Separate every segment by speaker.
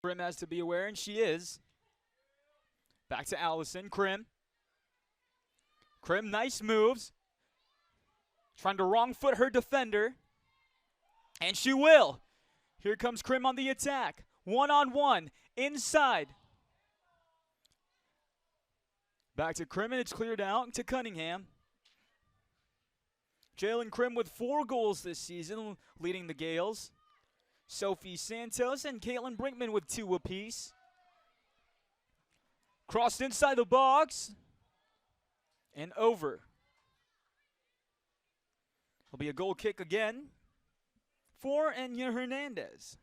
Speaker 1: Krim has to be aware, and she is. Back to Allison. Krim. Krim, nice moves. Trying to wrong foot her defender. And she will. Here comes Krim on the attack. One-on-one. Inside. Back to Krim, and it's cleared out to Cunningham. Jalen Krim with 4 goals this season, leading the Gaels. Sophie Santos and Caitlin Brinkman with 2 apiece. Crossed inside the box. And over. It'll be a goal kick again for Enya Hernandez.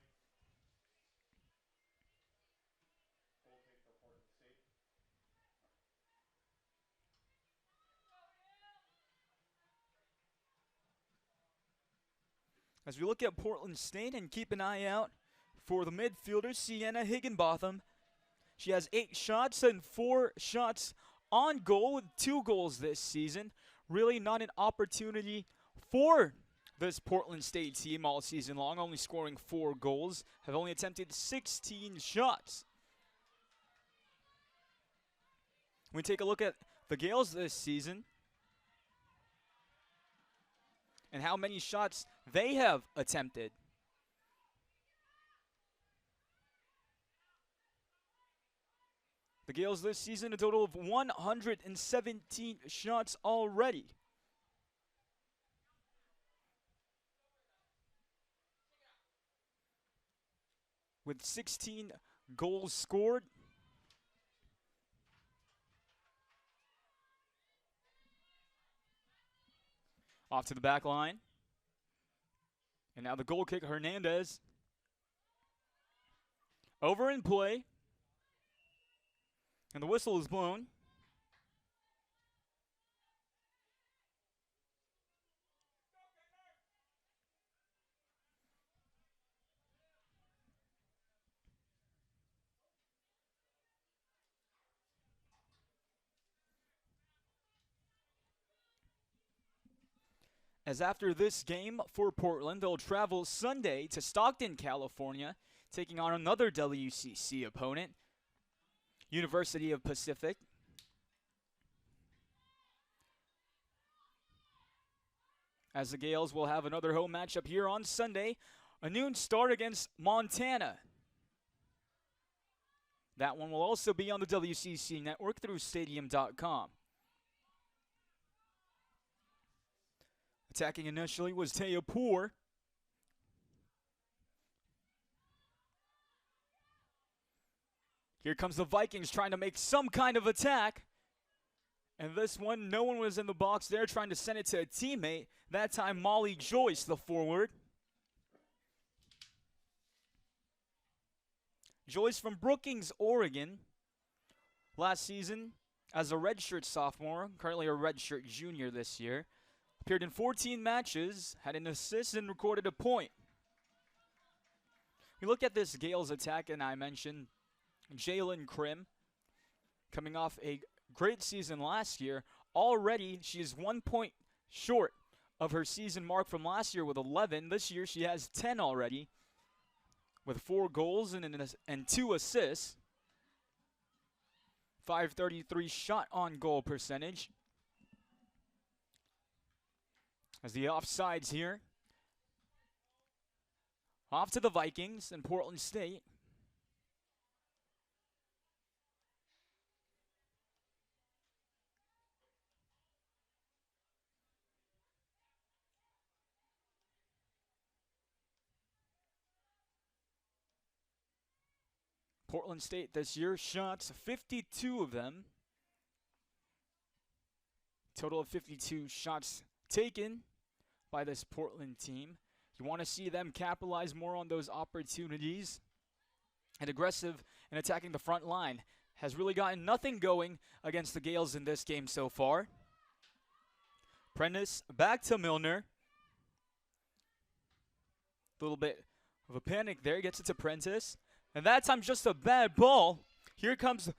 Speaker 1: As we look at Portland State and keep an eye out for the midfielder, Sienna Higginbotham. She has 8 shots and 4 shots on goal with 2 goals this season. Really not an opportunity for this Portland State team all season long, only scoring 4 goals, have only attempted 16 shots. When we take a look at the Gaels this season and how many shots they have attempted. The Gaels this season, a total of 117 shots already. With 16 goals scored. Off to the back line. And now the goal kick, Hernandez. Over in play. And the whistle is blown. As after this game for Portland, they'll travel Sunday to Stockton, California, taking on another WCC opponent, University of Pacific. As the Gaels will have another home matchup here on Sunday, a noon start against Montana. That one will also be on the WCC Network through Stadium.com. Attacking initially was Taya Poor. Here comes the Vikings trying to make some kind of attack. And this one, no one was in the box there trying to send it to a teammate. That time, Molly Joyce, the forward. Joyce from Brookings, Oregon. Last season as a redshirt sophomore, currently a redshirt junior this year. Appeared in 14 matches, had an assist, and recorded a point. We look at this Gaels attack, and I mentioned Jalen Krim coming off a great season last year. Already, she is 1 point short of her season mark from last year with 11. This year, she has 10 already with 4 goals and 2 assists. .533 shot on goal percentage. As the offsides here. Off to the Vikings and Portland State. Portland State this year, shots 52 of them. Total of 52 shots taken by this Portland team. You want to see them capitalize more on those opportunities. And aggressive and attacking the front line has really gotten nothing going against the Gaels in this game so far. Prentice back to Milner. A little bit of a panic there, gets it to Prentice. And that time just a bad ball. Here comes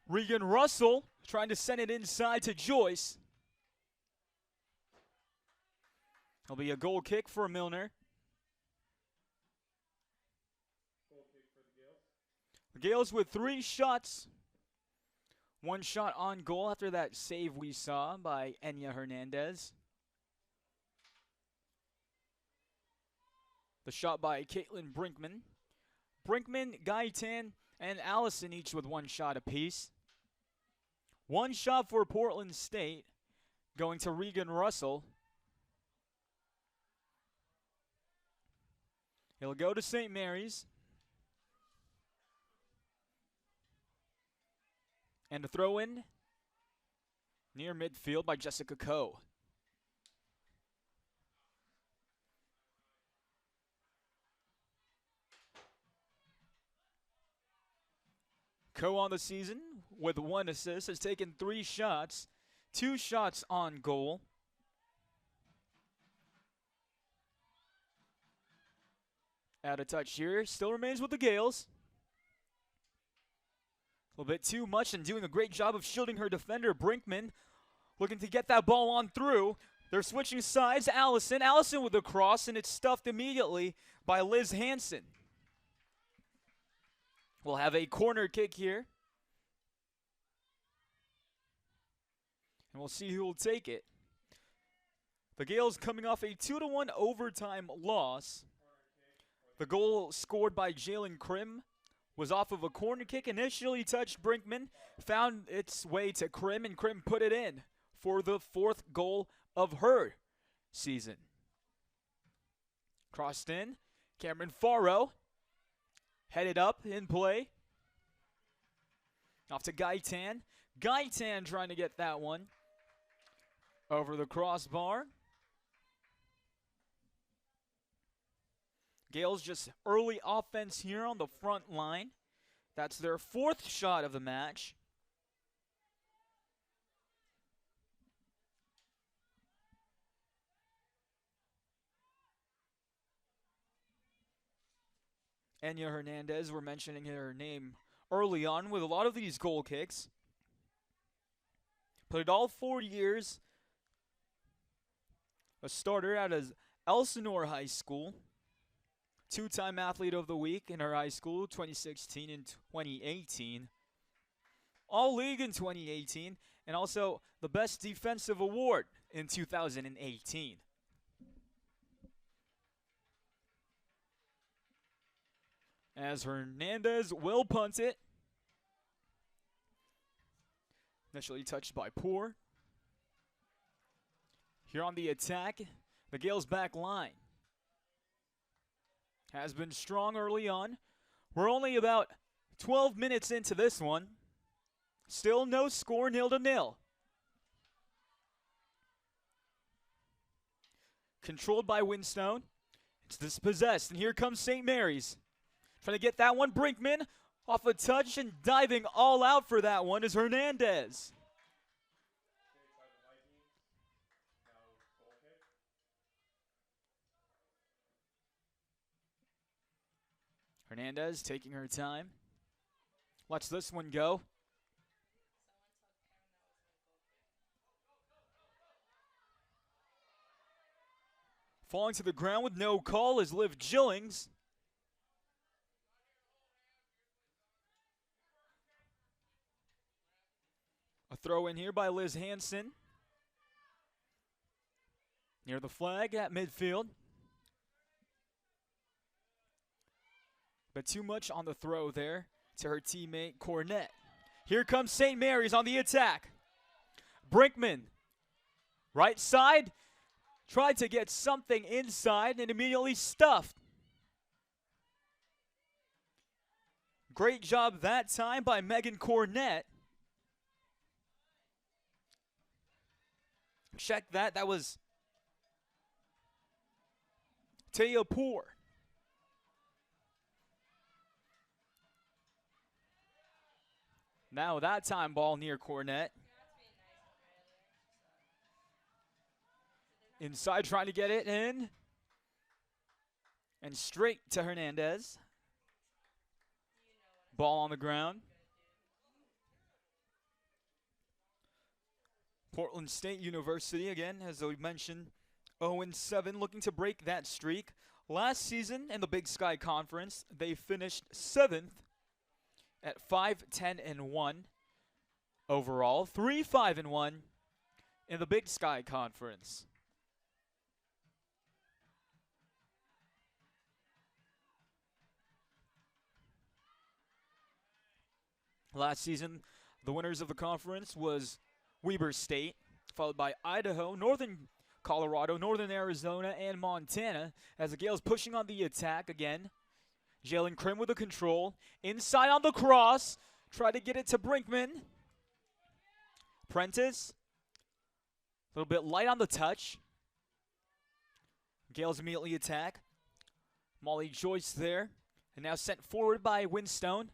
Speaker 1: Regan Russell trying to send it inside to Joyce. It'll be a goal kick for Milner.
Speaker 2: Goal kick for the Gaels.
Speaker 1: The Gaels with 3 shots. 1 shot on goal after that save we saw by Enya Hernandez. The shot by Caitlin Brinkman. Brinkman, Gaitan, and Allison each with 1 shot apiece. 1 shot for Portland State, going to Regan Russell. He'll go to St. Mary's. And a throw in near midfield by Jessica Coe. Coe on the season with 1 assist, has taken 3 shots, 2 shots on goal. Out of touch here, still remains with the Gaels. A little bit too much and doing a great job of shielding her defender, Brinkman. Looking to get that ball on through. They're switching sides, Allison. Allison with a cross, and it's stuffed immediately by Liz Hansen. We'll have a corner kick here. And we'll see who will take it. The Gaels coming off a 2-1 overtime loss. The goal scored by Jalen Krim was off of a corner kick. Initially touched Brinkman, found its way to Krim, and Krim put it in for the 4th goal of her season. Crossed in, Cameron Farrow headed up in play. Off to Gaitan. Gaitan trying to get that one over the crossbar. Gaels just early offense here on the front line. That's their 4th shot of the match. Enya Hernandez, we're mentioning her name early on with a lot of these goal kicks. Played all 4 years. A starter out of Elsinore High School. 2-time Athlete of the Week in her high school, 2016 and 2018. All-League in 2018, and also the Best Defensive Award in 2018. As Hernandez will punt it. Initially touched by Poor. Here on the attack, the Gaels back line has been strong early on. We're only about 12 minutes into this one. Still no score, 0-0. Controlled by Winstone. It's dispossessed, and here comes St. Mary's. Trying to get that one. Brinkman off a touch and diving all out for that one is Hernandez. Hernandez taking her time. Watch this one go. Falling to the ground with no call is Liv Gillings. A throw in here by Liz Hansen. Near the flag at midfield. But too much on the throw there to her teammate Cornett. Here comes St. Mary's on the attack. Brinkman, right side, tried to get something inside and immediately stuffed. Great job that time by Megan Cornett. Check that. That was Taya Poor. Now that time ball near Cornett. Inside trying to get it in. And straight to Hernandez. Ball on the ground. Portland State University, again, as we mentioned, 0-7, looking to break that streak. Last season in the Big Sky Conference, they finished 7th at 5-10-1 overall, 3-5-1 in the Big Sky Conference. Last season, the winners of the conference was Weber State, followed by Idaho, Northern Colorado, Northern Arizona, and Montana, as the Gaels pushing on the attack again. Jalen Quinn with the control. Inside on the cross. Try to get it to Brinkman. Prentice. A little bit light on the touch. Gaels immediately attack. Molly Joyce there. And now sent forward by Winstone.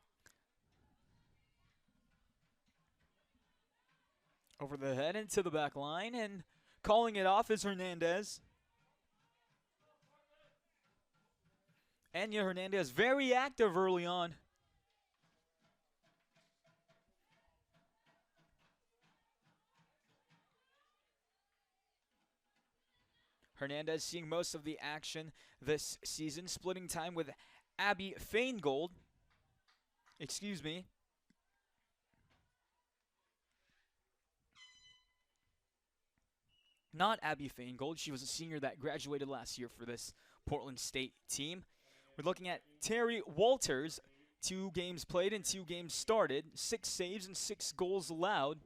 Speaker 1: Over the head into the back line, and calling it off is Hernandez. Anya Hernandez very active early on. Hernandez seeing most of the action this season, splitting time with Abby Feingold. Excuse me. Not Abby Feingold. She was a senior that graduated last year for this Portland State team. We're looking at Terry Walters. 2 games played and 2 games started. 6 saves and 6 goals allowed.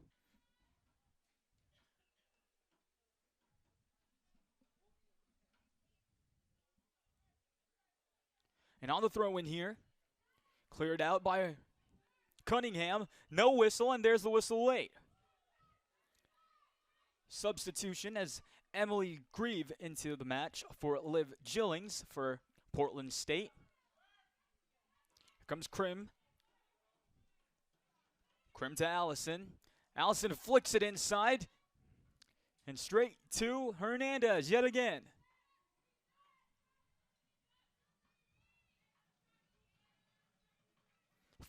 Speaker 1: And on the throw-in here, cleared out by Cunningham. No whistle, and there's the whistle late. Substitution as Emily Grieve into the match for Liv Gillings for Portland State. Here comes Krim. Krim to Allison. Allison flicks it inside. And straight to Hernandez yet again.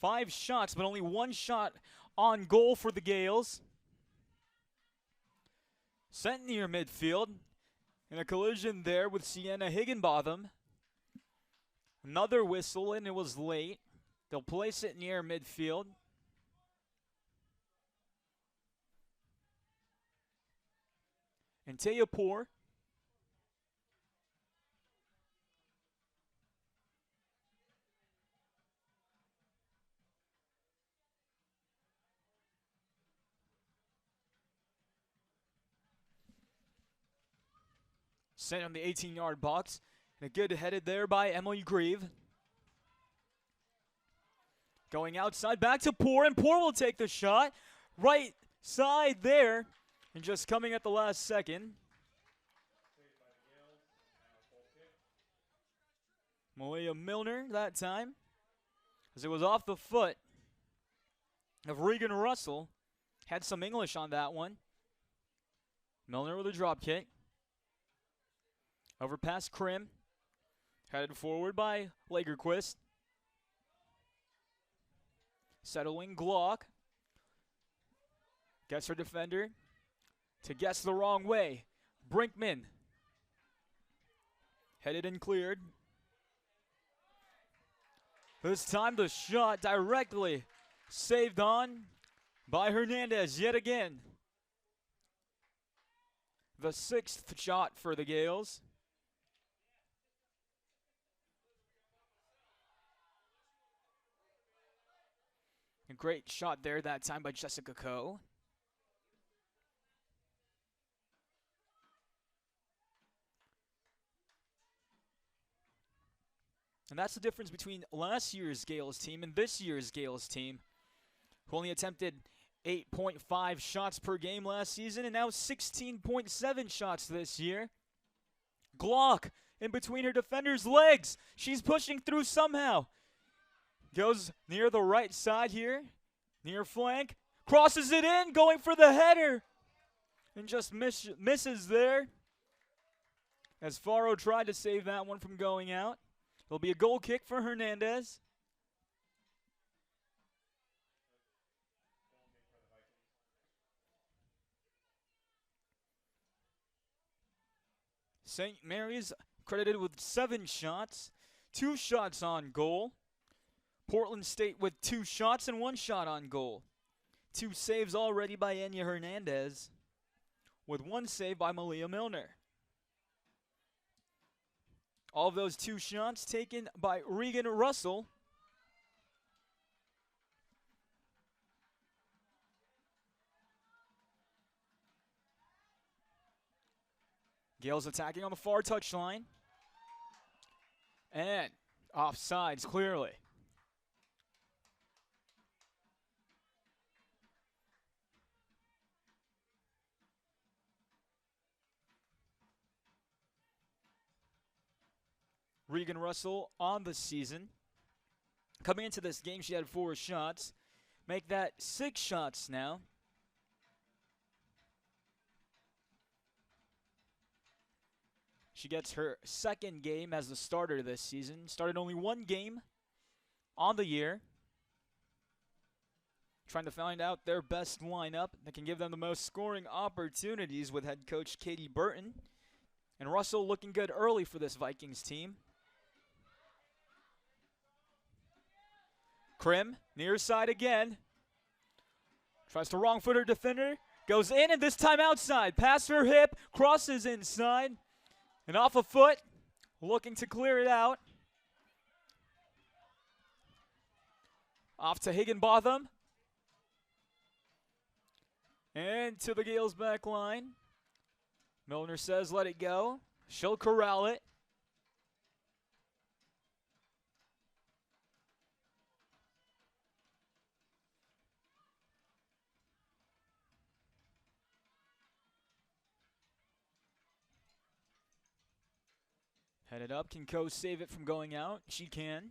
Speaker 1: Five shots, but only 1 shot on goal for the Gaels. Sent near midfield. And a collision there with Sienna Higginbotham. Another whistle, and it was late. They'll place it near midfield. And Tayapur. Sent on the 18-yard box. And a good headed there by Emily Grieve. Going outside, back to Poor, and Poor will take the shot. Right side there. And just coming at the last second. Melea Milner that time. As it was off the foot of Regan Russell. Had some English on that one. Milner with a drop kick. Over past Krim. Headed forward by Lagerquist. Settling Glock. Gets her defender to guess the wrong way. Brinkman. Headed and cleared. This time the shot directly saved on by Hernandez yet again. The 6th shot for the Gaels. A great shot there that time by Jessica Coe. And that's the difference between last year's Gaels team and this year's Gaels team, who only attempted 8.5 shots per game last season and now 16.7 shots this year. Glock in between her defender's legs. She's pushing through somehow. Goes near the right side here, near flank. Crosses it in, going for the header. And just misses there. As Faro tried to save that one from going out. It'll be a goal kick for Hernandez. St. Mary's credited with 7 shots. 2 shots on goal. Portland State with 2 shots and 1 shot on goal. 2 saves already by Enya Hernandez, with 1 save by Melea Milner. All of those 2 shots taken by Regan Russell. Gaels attacking on the far touchline. And offsides clearly. Regan Russell on the season. Coming into this game, she had 4 shots. Make that 6 shots now. She gets her 2nd game as the starter this season. Started only 1 game on the year. Trying to find out their best lineup that can give them the most scoring opportunities with head coach Katie Burton. And Russell looking good early for this Vikings team. Krim, near side again. Tries to wrong foot her defender. Goes in and this time outside. Past her hip, crosses inside. And off a foot, looking to clear it out. Off to Higginbotham. And to the Gaels back line. Milner says let it go. She'll corral it. Headed up, can Ko save it from going out? She can.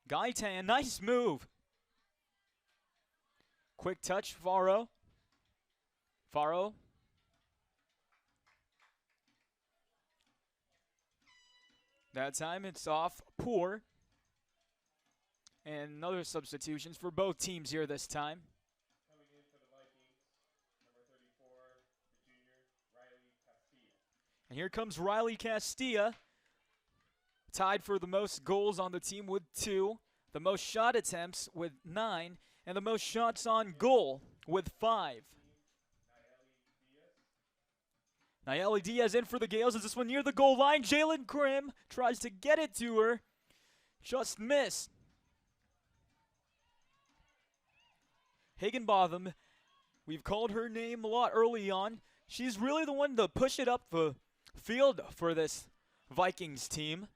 Speaker 1: Gaitan, nice move. Quick touch, Faro. Faro. That time it's off Poor. And another substitutions for both teams here this time.
Speaker 2: Coming in for the Vikings, number 34, the junior, Riley Castilla.
Speaker 1: And here comes Riley Castilla. Tied for the most goals on the team with 2. The most shot attempts with 9. And the most shots on goal with 5. Nayeli Diaz in for the Gaels. Is this one near the goal line? Jalen Krim tries to get it to her. Just missed. Higginbotham, we've called her name a lot early on. She's really the one to push it up the field for this Vikings team.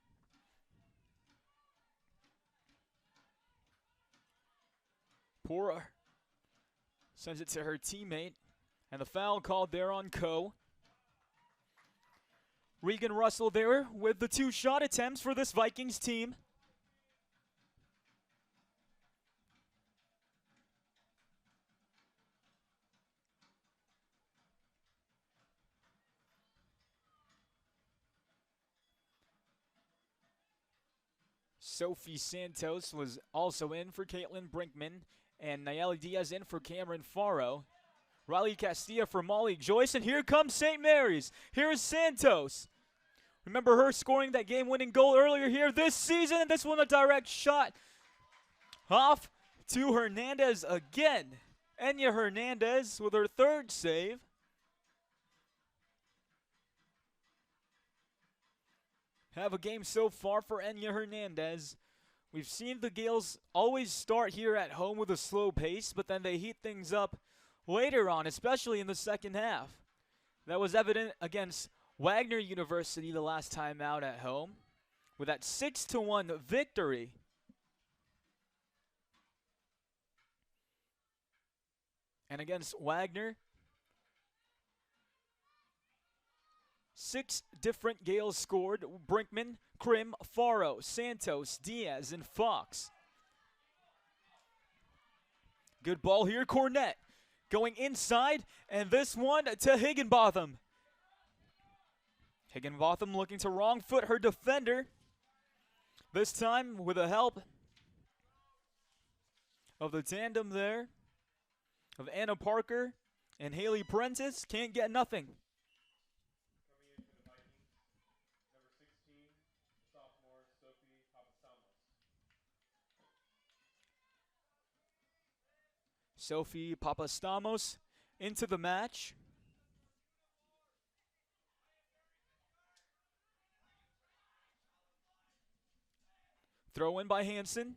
Speaker 1: Poor sends it to her teammate. And the foul called there on Ko. Regan Russell there with the 2 shot attempts for this Vikings team. Sophie Santos was also in for Caitlin Brinkman. And Nayeli Diaz in for Cameron Faro. Riley Castilla for Molly Joyce. And here comes St. Mary's. Here's Santos. Remember her scoring that game-winning goal earlier here this season. And this one a direct shot off to Hernandez again. Enya Hernandez with her 3rd save. Have a game so far for Enya Hernandez. We've seen the Gaels always start here at home with a slow pace, but then they heat things up later on, especially in the second half. That was evident against Wagner University the last time out at home with that 6-1 victory. And against Wagner, 6 different Gaels scored. Brinkman, Krim, Faro, Santos, Diaz, and Fox. Good ball here, Cornett going inside, and this one to Higginbotham. Higginbotham looking to wrong foot her defender. This time with the help of the tandem there of Anna Parker and Haley Prentice. Can't get nothing.
Speaker 2: Coming in for the Vikings, number 16, sophomore Sophie Papasamos.
Speaker 1: Sophie Papastamos into the match. Throw in by Hansen.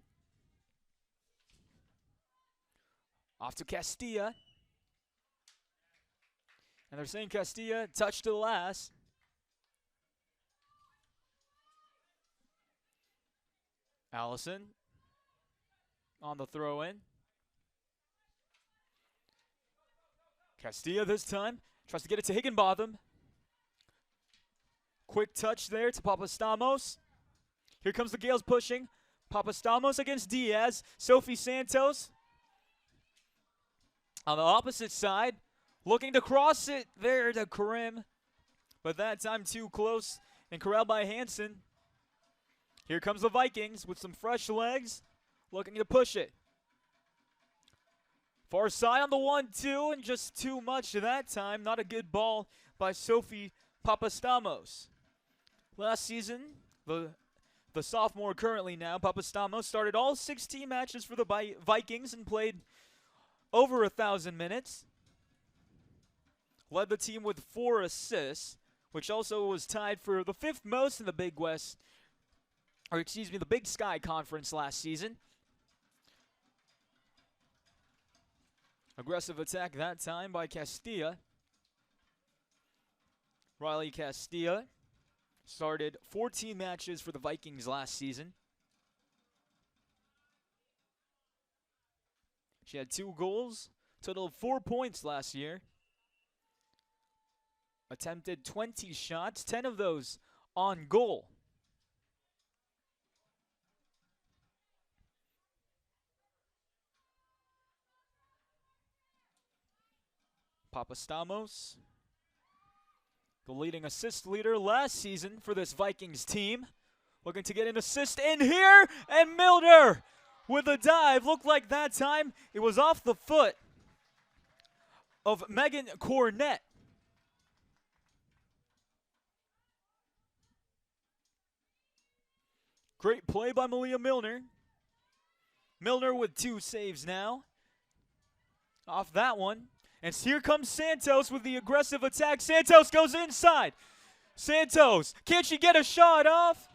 Speaker 1: Off to Castilla. And they're saying Castilla touched to the last. Allison on the throw in. Castilla this time tries to get it to Higginbotham. Quick touch there to Papastamos. Here comes the Gaels pushing. Papastamos against Diaz. Sophie Santos on the opposite side, looking to cross it there to Karim, but that time too close and corralled by Hansen. Here comes the Vikings with some fresh legs, looking to push it. Far side on the 1-2, and just too much that time. Not a good ball by Sophie Papastamos. Last season, the sophomore currently now, Papastamos started all 16 matches for the Vikings and played over 1,000 minutes. Led the team with 4 assists, which also was tied for the 5th most in the Big West, or excuse me, the Big Sky Conference last season. Aggressive attack that time by Castilla. Riley Castilla started 14 matches for the Vikings last season. She had 2 goals, total of 4 points last year. Attempted 20 shots, 10 of those on goal. Papastamos, the leading assist leader last season for this Vikings team, looking to get an assist in here, and Milner with a dive. Looked like that time it was off the foot of Megan Cornett. Great play by Melea Milner. Milner with 2 saves now off that one. And here comes Santos with the aggressive attack. Santos goes inside. Santos, can she get a shot off?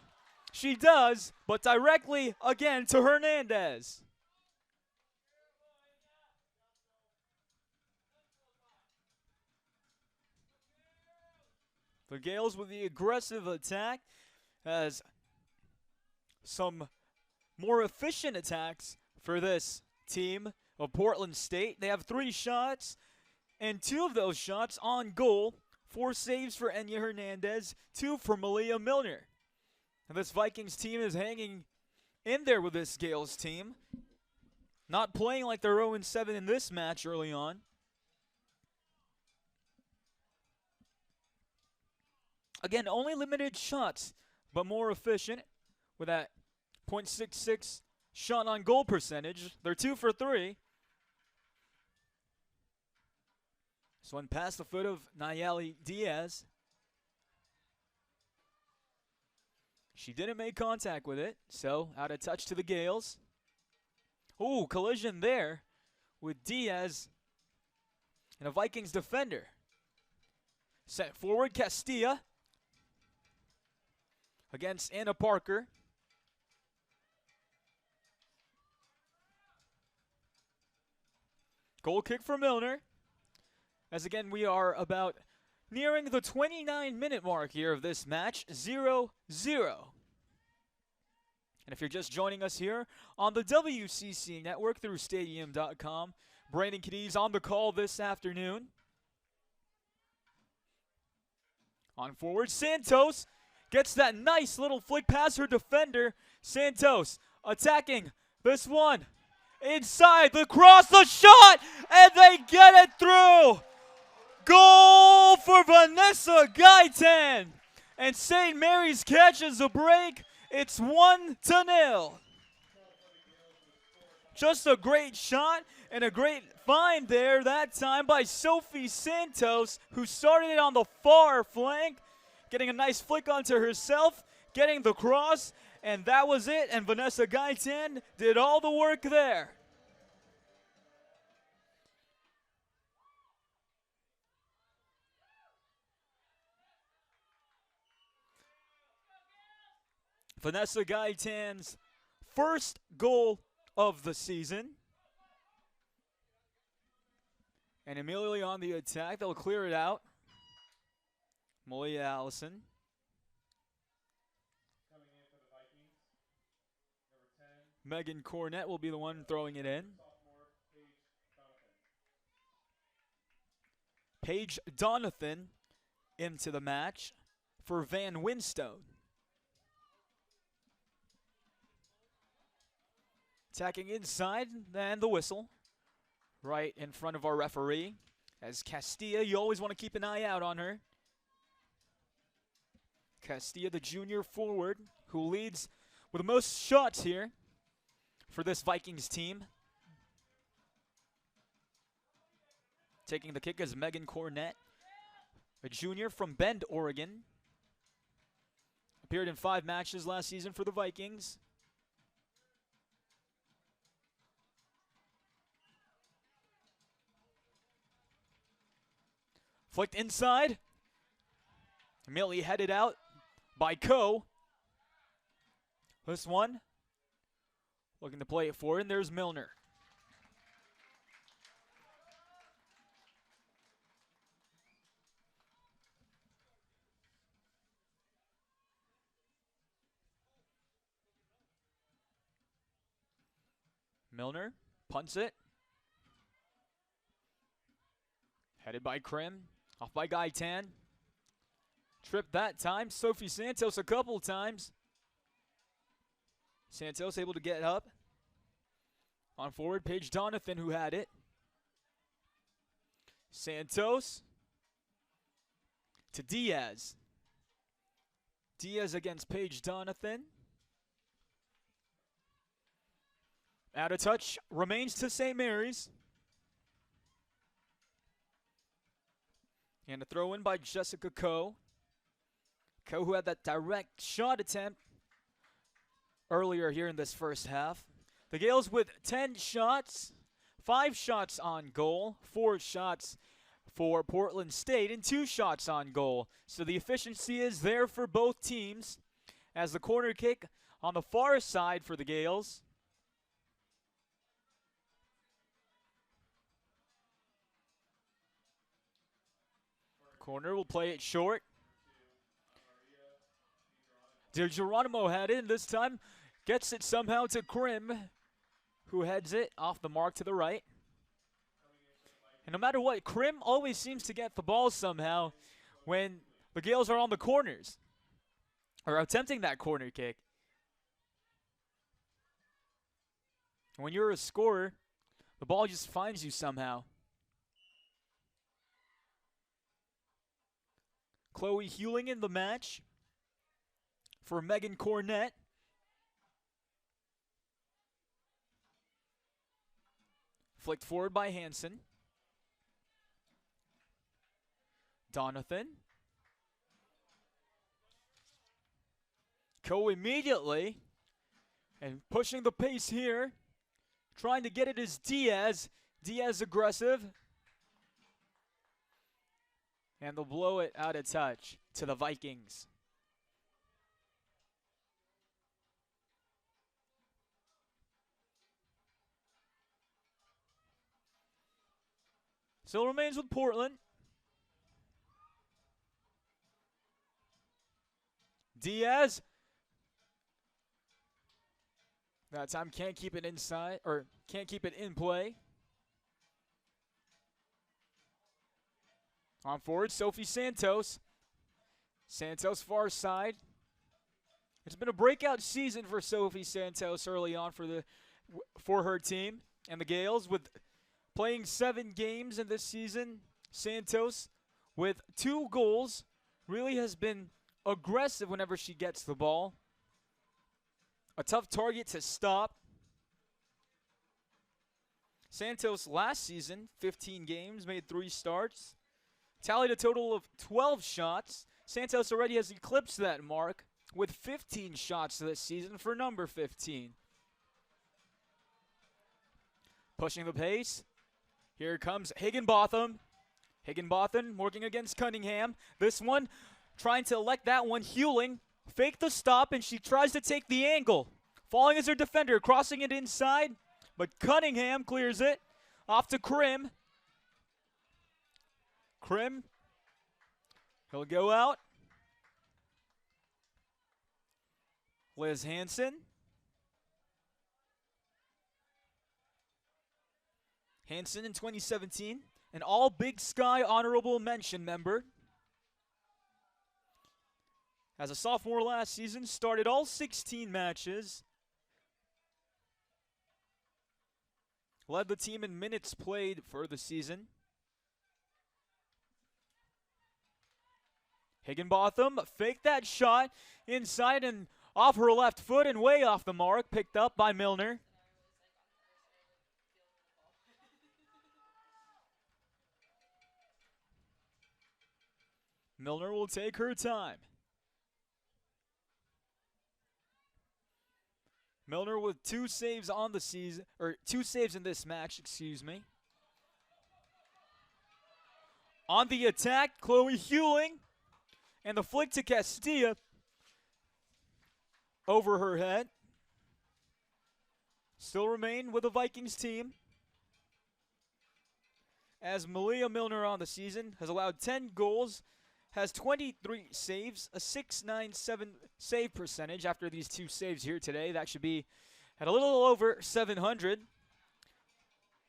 Speaker 1: She does, but directly again to Hernandez. The Gaels with the aggressive attack as some more efficient attacks for this team of Portland State. They have 3 shots, and 2 of those shots on goal. 4 saves for Enya Hernandez, 2 for Melea Milner. And this Vikings team is hanging in there with this Gaels team. Not playing like they're 0-7 in this match early on. Again, only limited shots, but more efficient with that .66 shot on goal percentage. They're 2 for 3. This one past the foot of Nayeli Diaz. She didn't make contact with it, so out of touch to the Gaels. Ooh, collision there with Diaz and a Vikings defender. Sent forward, Castilla against Anna Parker. Goal kick for Milner. As again, we are about nearing the 29-minute mark here of this match, 0-0. And if you're just joining us here on the WCC Network through Stadium.com, Brandon Cadiz on the call this afternoon. On forward, Santos gets that nice little flick past her defender. Santos attacking this one. Inside, the cross, the shot, and they get it through. Goal for Vanessa Guyton. And St. Mary's catches a break. It's 1-0. Just a great shot and a great find there that time by Sophie Santos, who started it on the far flank, getting a nice flick onto herself, getting the cross, and that was it. And Vanessa Guyton did all the work there. Vanessa Gaitan's first goal of the season. And immediately on the attack, they'll clear it out. Melea Allison.
Speaker 2: Coming in for the Vikings, number 10,
Speaker 1: Megan Cornett will be the one throwing it in.
Speaker 2: sophomore Paige Donathan.
Speaker 1: Paige Donathan into the match for Van Winstone. Attacking inside, then the whistle. Right in front of our referee. As Castilla, you always want to keep an eye out on her. Castilla, the junior forward, who leads with the most shots here for this Vikings team. Taking the kick is Megan Cornett, a junior from Bend, Oregon. Appeared in 5 matches last season for the Vikings. Flicked inside. Immediately headed out by Coe. This one looking to play it forward, and there's Milner. Milner punts it. Headed by Krim. Off by Gaitan. Tripped that time. Sophie Santos a couple times. Santos able to get up. On forward, Paige Donathan who had it. Santos to Diaz. Diaz against Paige Donathan. Out of touch remains to St. Mary's. And a throw in by Jessica Coe. Coe who had that direct shot attempt earlier here in this first half. The Gaels with 10 shots, 5 shots on goal, 4 shots for Portland State, and 2 shots on goal. So the efficiency is there for both teams as the corner kick on the far side for the Gaels. Corner will play it short. De Geronimo had it, and this time gets it somehow to Krim, who heads it off the mark to the right. And no matter what, Krim always seems to get the ball somehow when the Gaels are on the corners or attempting that corner kick. When you're a scorer, the ball just finds you somehow. Chloe Hewling in the match for Megan Cornett. Flicked forward by Hansen. Donathan. Coe immediately. And pushing the pace here. Trying to get it is Diaz. Diaz aggressive. And they'll blow it out of touch to the Vikings. Still remains with Portland. Diaz. That time can't keep it inside, or can't keep it in play. On forward, Sophie Santos. Santos far side. It's been a breakout season for Sophie Santos early on for her team and the Gaels, with playing 7 games in this season. Santos with 2 goals really has been aggressive whenever she gets the ball. A tough target to stop. Santos last season, 15 games, made 3 starts. Tallied a total of 12 shots. Santos already has eclipsed that mark with 15 shots this season for number 15. Pushing the pace. Here comes Higginbotham. Higginbotham working against Cunningham. This one trying to elect that one. Hewling fake the stop, and she tries to take the angle. Falling as her defender, crossing it inside, but Cunningham clears it. Off to Krim. Krim, he'll go out. Liz Hansen. Hansen in 2017, an All Big Sky honorable mention member. As a sophomore last season, started all 16 matches. Led the team in minutes played for the season. Higginbotham faked that shot inside and off her left foot and way off the mark. Picked up by Milner. Milner will take her time. Milner with 2 saves on the season, or 2 saves in this match, excuse me. On the attack, Chloe Hewling, and the flick to Castilla over her head. Still remain with the Vikings team, as Melea Milner on the season has allowed 10 goals, has 23 saves, a .697 save percentage after these 2 saves here today. That should be at a little over 700.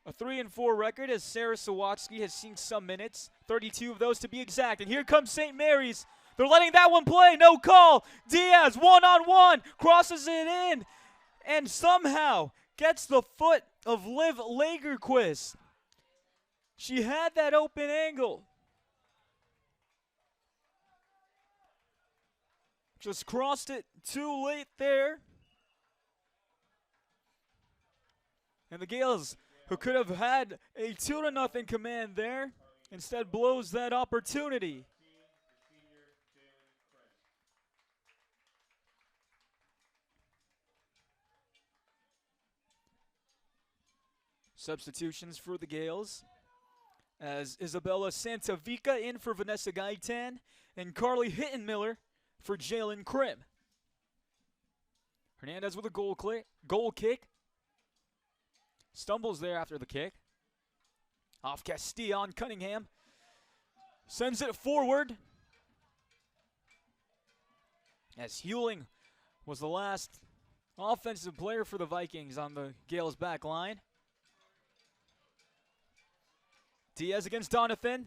Speaker 1: A 3-4 record as Sarah Sawatsky has seen some minutes, 32 of those to be exact. And here comes St. Mary's. They're letting that one play, no call. Diaz, one-on-one, crosses it in, and somehow gets the foot of Liv Lagerquist. She had that open angle. Just crossed it too late there. And the Gaels, who could have had a 2-0 command there, instead blows that opportunity. Substitutions for the Gaels, as Isabella Santavica in for Vanessa Gaitan and Carly Hittenmiller for Jalen Krim. Hernandez with a goal kick. Stumbles there after the kick. Off Castilla on Cunningham. Sends it forward. As Hewling was the last offensive player for the Vikings on the Gaels back line. Diaz against Donathan.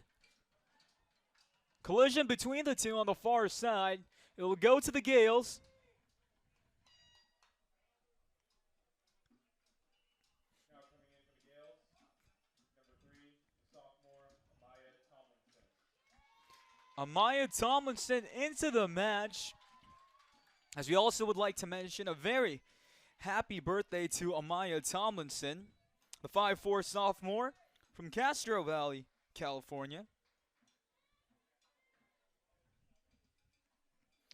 Speaker 1: Collision between the two on the far side. It will go to the Gaels.
Speaker 2: Now coming in for the Gaels, number 3, sophomore Melea
Speaker 1: Amaya Tomlinson into the match. As we also would like to mention, a very happy birthday to Amaya Tomlinson, the 5'4" sophomore from Castro Valley, California.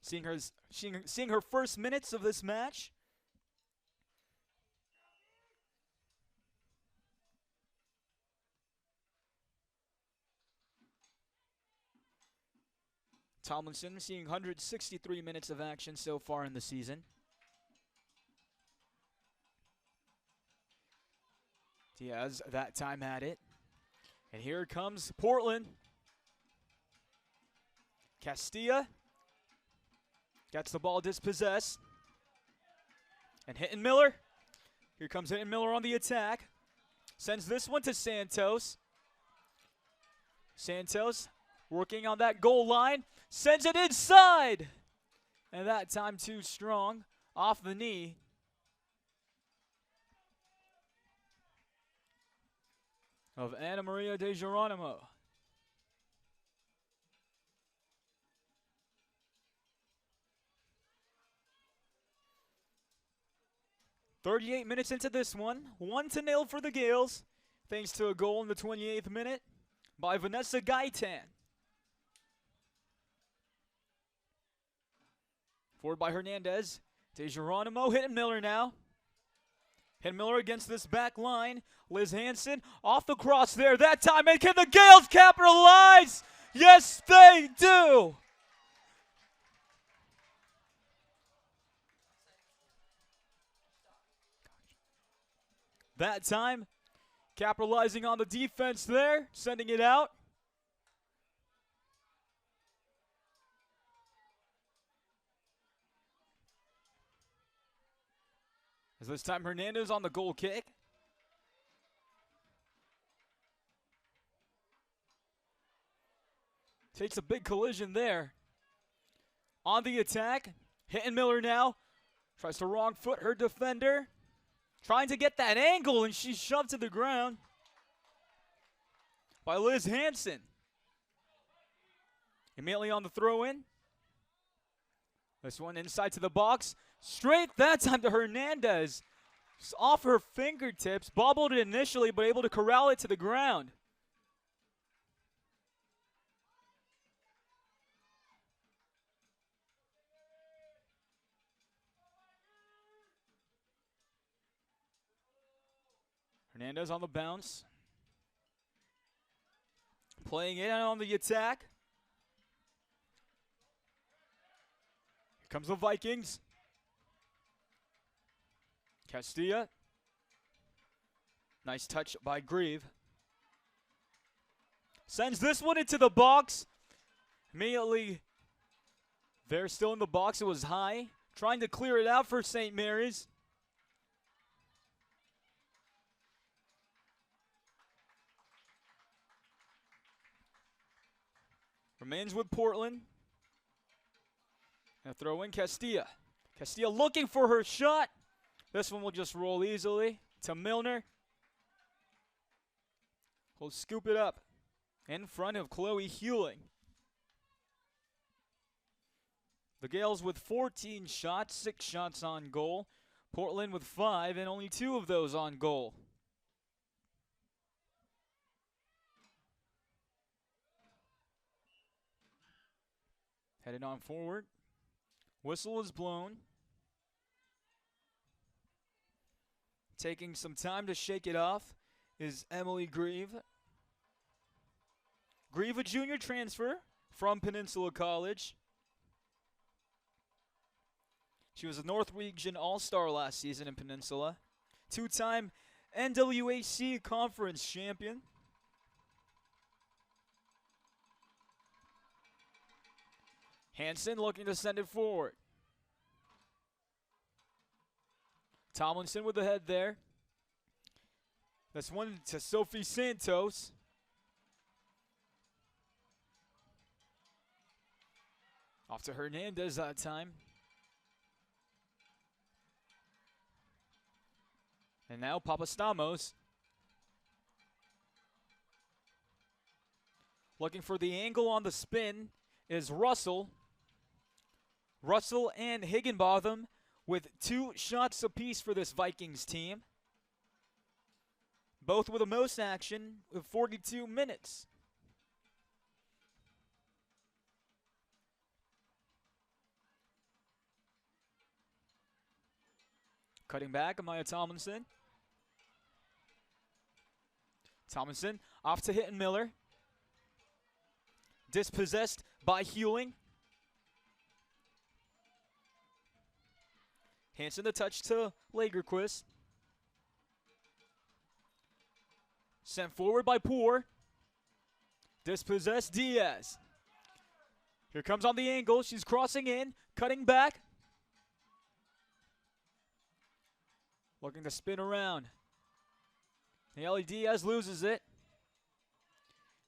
Speaker 1: Seeing her first minutes of this match. Tomlinson seeing 163 minutes of action so far in the season. Diaz that time had it. And here comes Portland. Castilla gets the ball dispossessed. And Hittenmiller. Here comes Hittenmiller on the attack. Sends this one to Santos. Santos working on that goal line. Sends it inside. And that time too strong. Off the knee. Of Ana Maria De Geronimo. .38 minutes into this one. 1-0 for the Gaels. Thanks to a goal in the 28th minute by Vanessa Gaitan. Forward by Hernandez. De Geronimo, Hittenmiller now. Hittenmiller against this back line. Liz Hansen off the cross there that time. And can the Gaels capitalize? Yes, they do. that time. Capitalizing on the defense there, sending it out. As this time Hernandez on the goal kick. Takes a big collision there. On the attack, hitting Miller now. Tries to wrong foot her defender. Trying to get that angle, and she's shoved to the ground by Liz Hansen. Immediately on the throw-in. This one inside to the box. Straight that time to Hernandez. Just off her fingertips. Bobbled it initially, but able to corral it to the ground. Hernandez on the bounce. Playing it on the attack. Here comes the Vikings. Castilla. Nice touch by Grieve. Sends this one into the box. Immediately, they're still in the box. It was high. Trying to clear it out for St. Mary's. Remains with Portland. And throw in Castilla. Castilla looking for her shot. This one will just roll easily to Milner. Will scoop it up in front of Chloe Hewling. The Gaels with 14 shots, 6 shots on goal. Portland with 5 and only 2 of those on goal. Headed on forward. Whistle is blown. Taking some time to shake it off is Emily Grieve. Grieve, a junior transfer from Peninsula College. She was a North Region All-Star last season in Peninsula. 2-time NWAC Conference champion. Hansen looking to send it forward. Tomlinson with the head there. That's one to Sophie Santos. Off to Hernandez that time. And now Papastamos. Looking for the angle on the spin is Russell. Russell and Higginbotham with 2 shots apiece for this Vikings team. Both with the most action with 42 minutes. Cutting back, Amaya Tomlinson. Tomlinson off to Hitton Miller. Dispossessed by Hewling. Hansen the touch to Lagerquist. Sent forward by Poor. Dispossessed Diaz. Here comes on the angle. She's crossing in, cutting back. Looking to spin around. Nelly Diaz loses it.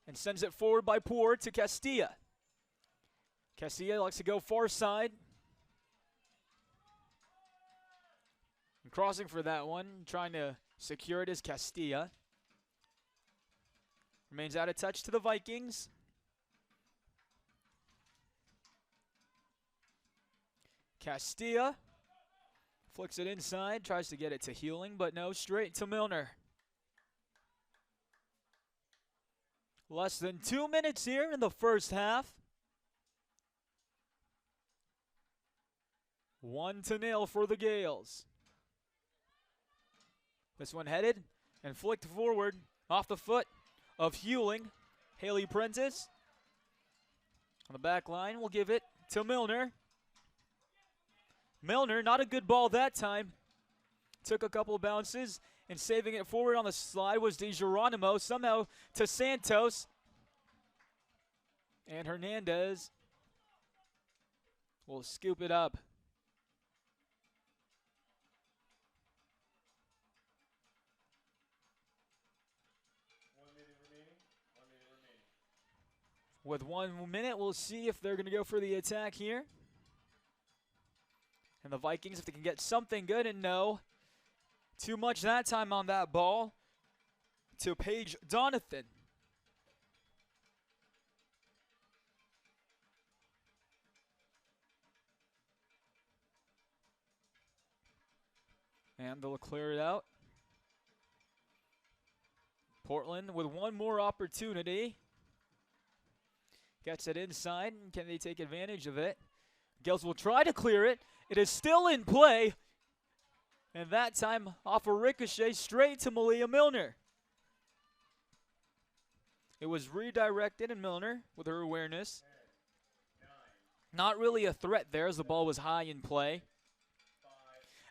Speaker 1: And sends it forward by Poor to Castilla. Castilla likes to go far side. And crossing for that one, trying to secure it is Castilla. Remains out of touch to the Vikings. Castilla flicks it inside, tries to get it to Hewling, but no, straight to Milner. Less than 2 minutes here in the first half. 1-0 for the Gaels. This one headed and flicked forward off the foot of Hewling. Haley Prentice on the back line will give it to Milner. Milner, not a good ball that time. Took a couple of bounces And saving it forward on the slide was DeGeronimo, somehow to Santos. And Hernandez will scoop it up. With 1 minute, we'll see if they're going to go for the attack here. And the Vikings, if they can get something good, and no, too much that time on that ball to Paige Donathan. And they'll clear it out. Portland with one more opportunity. Gets it inside. Can they take advantage of it? Gaels will try to clear it. It is still in play. And that time off a ricochet straight to Melea Milner. It was redirected, and Milner, with her awareness, not really a threat there as the ball was high in play.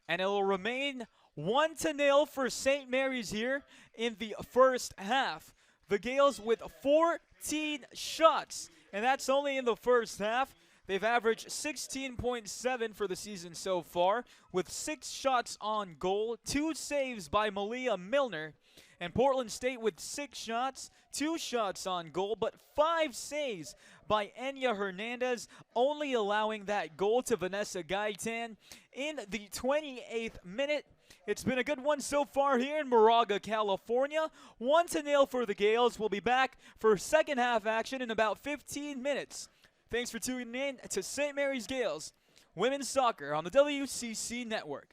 Speaker 1: And it will remain 1-0 for St. Mary's here in the first half. The Gaels with 14 shots, and that's only in the first half. They've averaged 16.7 for the season so far, with 6 shots on goal, 2 saves by Melea Milner. And Portland State with 6 shots, 2 shots on goal, but 5 saves by Enya Hernandez, only allowing that goal to Vanessa Gaitan in the 28th minute. It's been a good one so far here in Moraga, California. 1-0 for the Gaels. We'll be back for second half action in about 15 minutes. Thanks for tuning in to St. Mary's Gaels Women's Soccer on the WCC Network.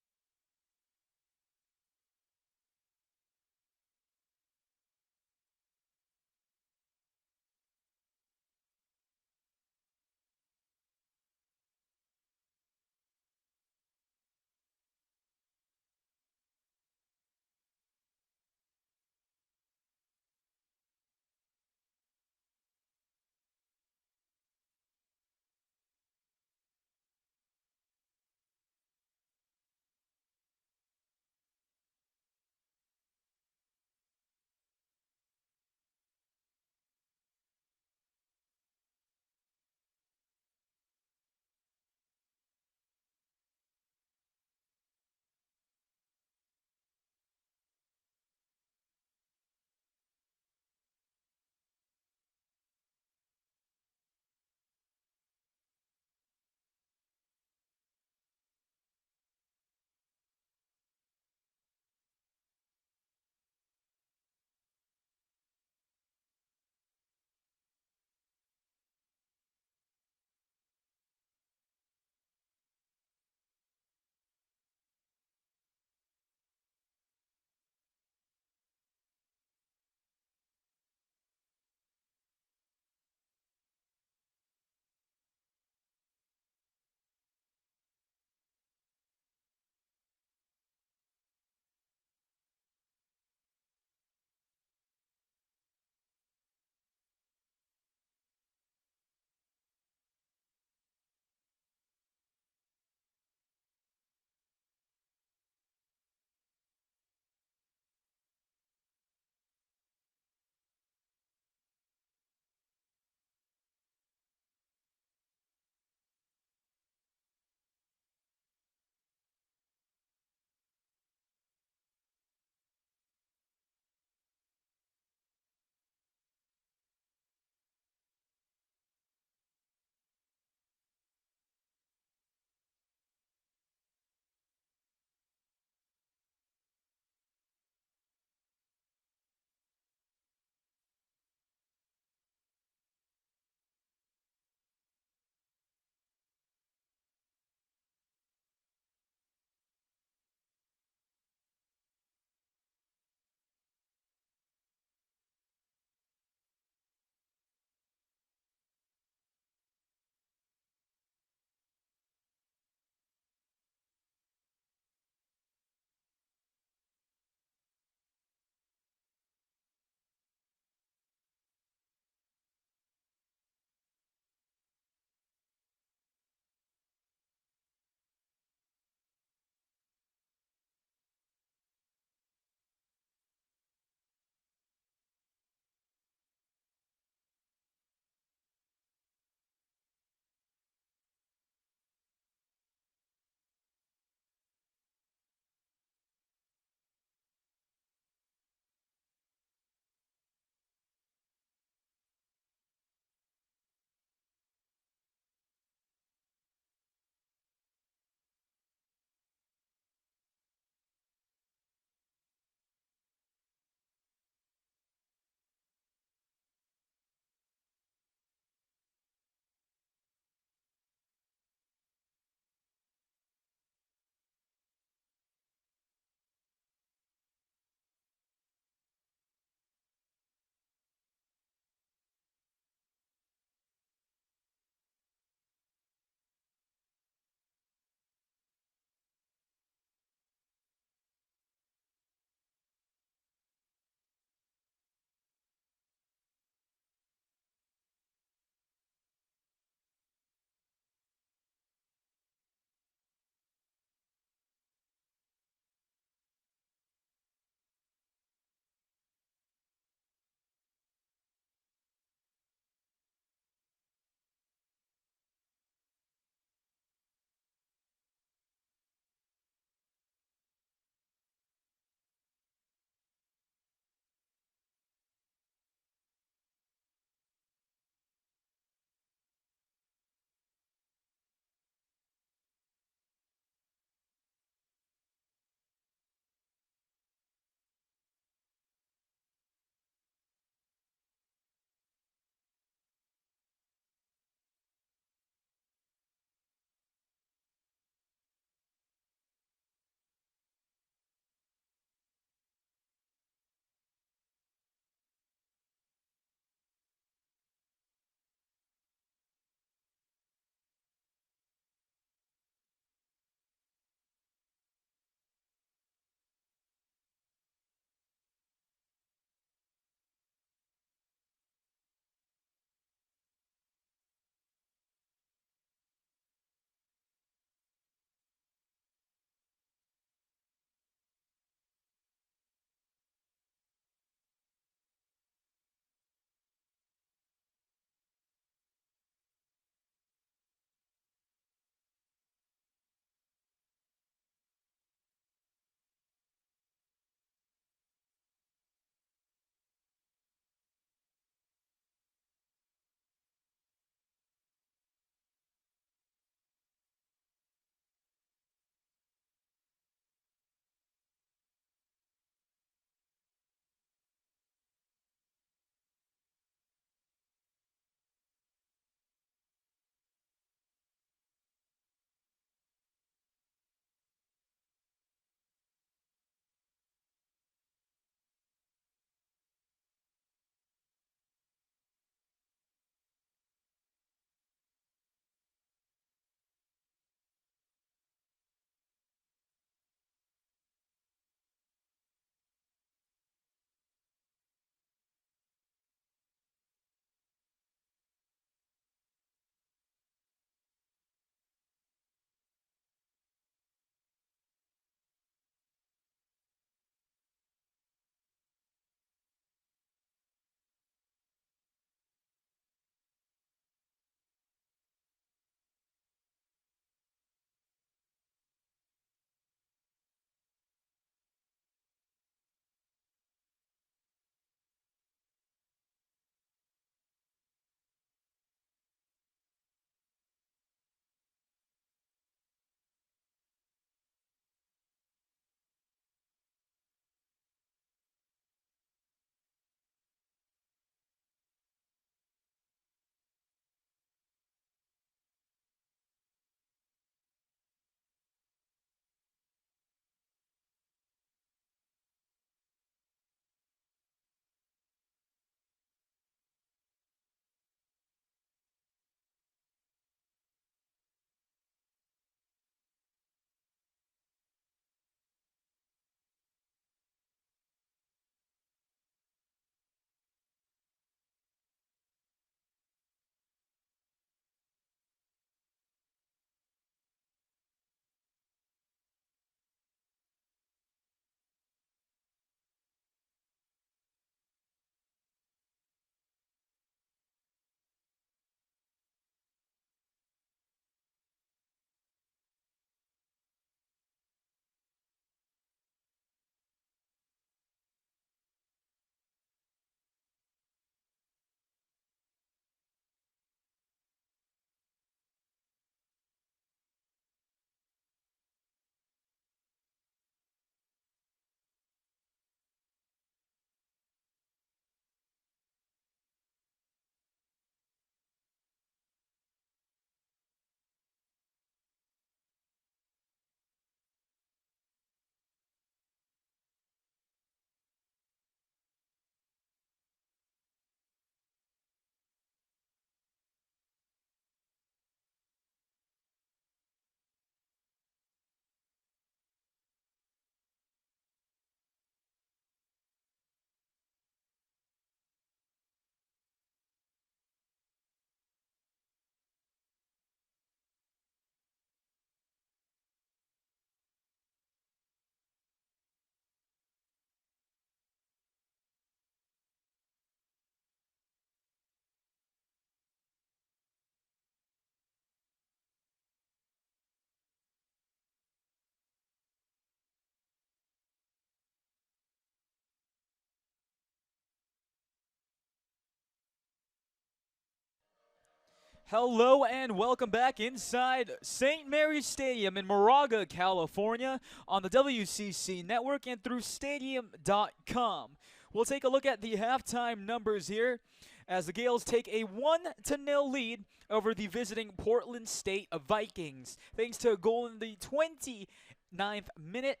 Speaker 1: Hello and welcome back inside St. Mary's Stadium in Moraga, California on the WCC Network and through stadium.com. We'll take a look at the halftime numbers here as the Gaels take a 1-0 lead over the visiting Portland State Vikings, thanks to a goal in the 29th minute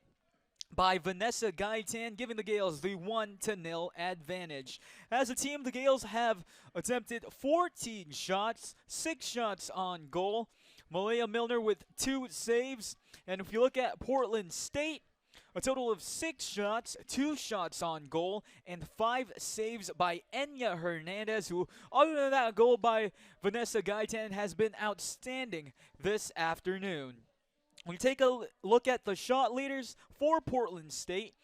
Speaker 1: by Vanessa Gaitan, giving the Gaels the 1-0 advantage. As a team, the Gaels have attempted 14 shots, 6 shots on goal. Melea Milner with 2 saves. And if you look at Portland State, a total of 6 shots, 2 shots on goal, and 5 saves by Enya Hernandez, who, other than that goal by Vanessa Gaitan, has been outstanding this afternoon. When you take a look at the shot leaders for Portland State,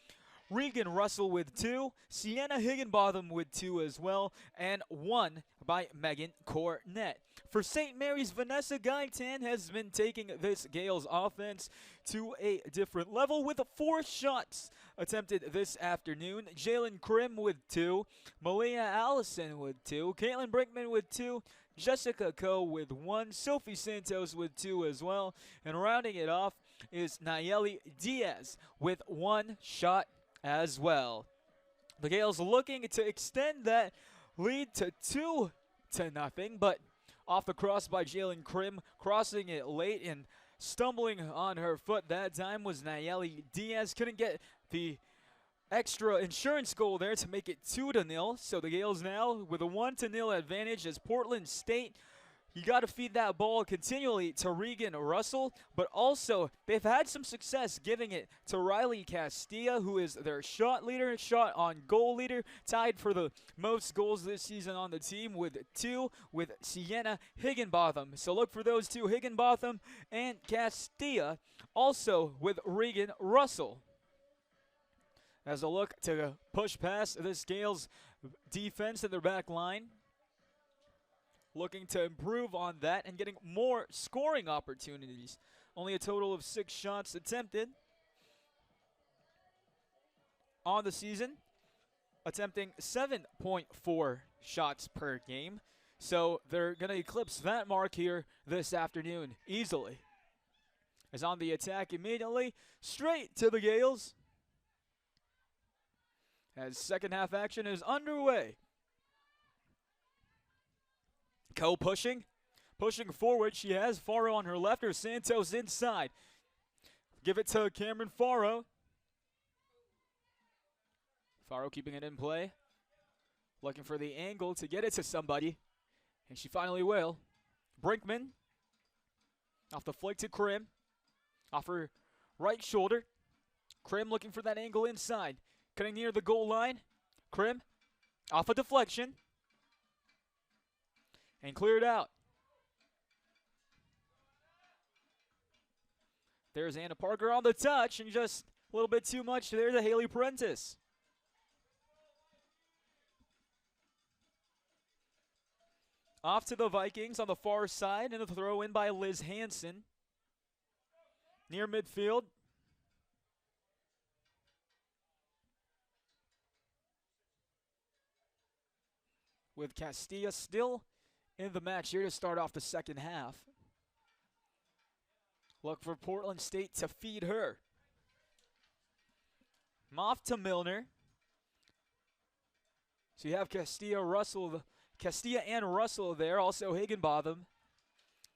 Speaker 1: Regan Russell with 2, Sienna Higginbotham with 2 as well, and 1 by Megan Cornett. For St. Mary's, Vanessa Gaitan has been taking this Gaels offense to a different level with 4 shots attempted this afternoon. Jalen Krim with 2, Melea Allison with 2, Caitlin Brinkman with 2, Jessica Coe with 1, Sophie Santos with 2 as well, and rounding it off is Nayeli Diaz with 1 shot as well. The Gaels looking to extend that lead to 2-0, but off the cross by Jalen Krim, crossing it late and stumbling on her foot that time was Nayeli Diaz. Couldn't get the extra insurance goal there to make it 2-0. So the Gaels now with a 1-0 advantage as Portland State. You got to feed that ball continually to Regan Russell, but also they've had some success giving it to Riley Castilla, who is their shot leader, shot on goal leader, tied for the most goals this season on the team with 2 with Sienna Higginbotham. So look for those 2, Higginbotham and Castilla, also with Regan Russell. As a look to push past this Gaels defense in their back line. Looking to improve on that and getting more scoring opportunities. Only a total of 6 shots attempted on the season. Attempting 7.4 shots per game. So they're going to eclipse that mark here this afternoon easily. As on the attack immediately, straight to the Gaels. As second half action is underway. Coe pushing forward. She has Faro on her left, or Santos inside. Give it to Cameron Faro. Faro keeping it in play. Looking for the angle to get it to somebody. And she finally will. Brinkman. Off the flick to Krim. Off her right shoulder. Krim looking for that angle inside. Cutting near the goal line. Krim. Off a deflection. And cleared out. There's Anna Parker on the touch, and just a little bit too much there to Haley Prentice. Off to the Vikings on the far side, and a throw in by Liz Hansen. Near midfield. With Castilla still in the match here to start off the second half. Look for Portland State to feed her. Off to Milner. So you have Castilla and Russell there. Also Higginbotham.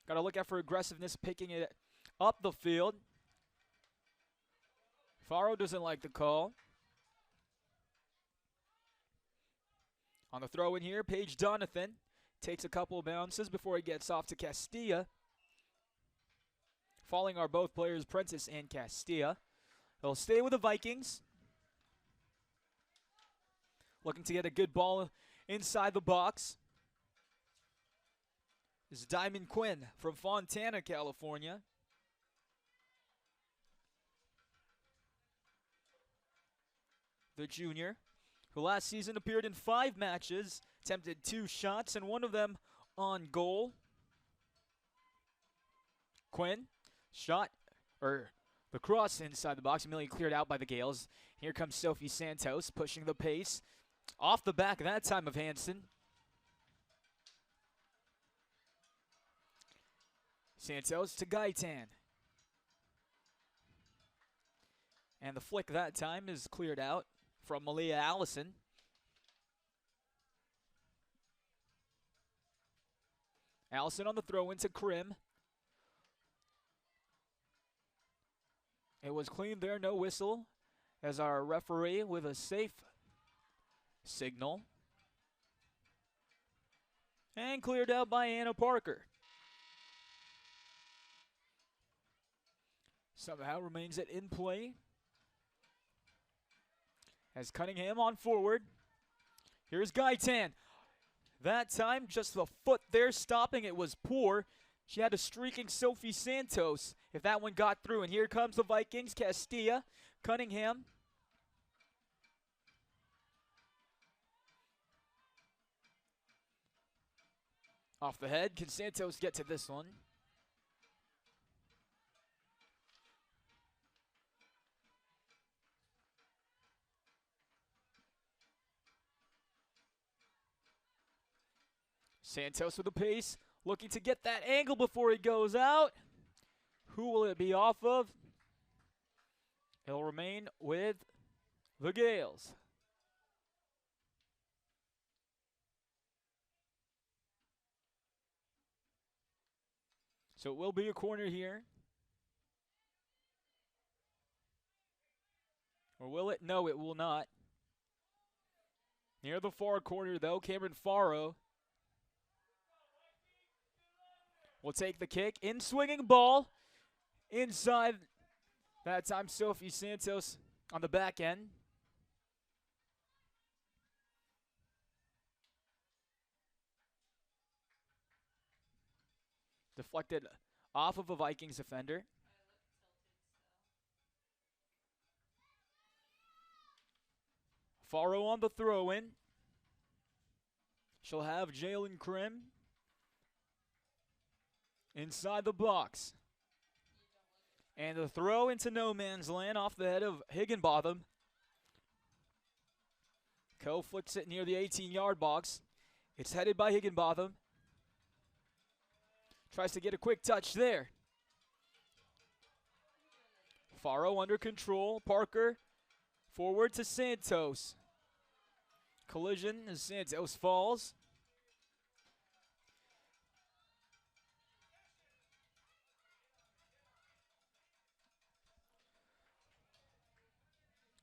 Speaker 1: Got to look out for aggressiveness, picking it up the field. Faro doesn't like the call. On the throw in here, Paige Donathan takes a couple of bounces before he gets off to Castilla. Falling are both players, Prentice and Castilla. They'll stay with the Vikings. Looking to get a good ball inside the box. This is Diamond Quinn from Fontana, California. The junior, who last season appeared in 5 matches, attempted 2 shots, and 1 of them on goal. Quinn, shot, or the cross inside the box, immediately cleared out by the Gaels. Here comes Sophie Santos, pushing the pace. Off the back that time of Hansen. Santos to Gaitan. And the flick that time is cleared out from Melea Allison. Allison on the throw into Krim. It was clean there, no whistle, as our referee with a safe signal. And cleared out by Anna Parker. Somehow remains it in play. As Cunningham on forward. Here's Gaitan. That time, just the foot there stopping it was poor. She had a streaking Sophie Santos if that one got through. And here comes the Vikings, Castilla, Cunningham. Off the head, can Santos get to this one? Santos with the pace, looking to get that angle before he goes out. Who will it be off of? It'll remain with the Gaels. So it will be a corner here. Or will it? No, it will not. Near the far corner, though, Cameron Faro will take the kick. In swinging ball. Inside. That time, Sophie Santos on the back end. Deflected off of a Vikings defender. Faro on the throw-in. She'll have Jalen Krim inside the box. And the throw into no man's land off the head of Higginbotham. Coe flicks it near the 18-yard box. It's headed by Higginbotham. Tries to get a quick touch there. Faro under control. Parker forward to Santos. Collision as Santos falls.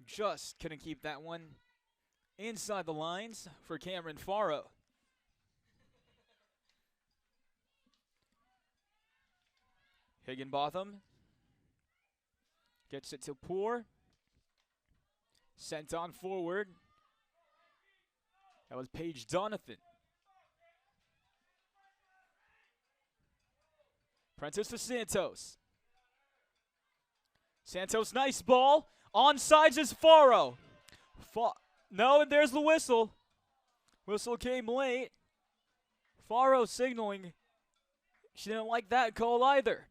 Speaker 1: Just couldn't keep that one inside the lines for Cameron Faro. Higginbotham gets it to Poor. Sent on forward. That was Paige Donovan. Prentice to Santos. Santos, nice ball. Onsides is Faro. No, and there's the whistle. Whistle came late. Faro signaling she didn't like that call either.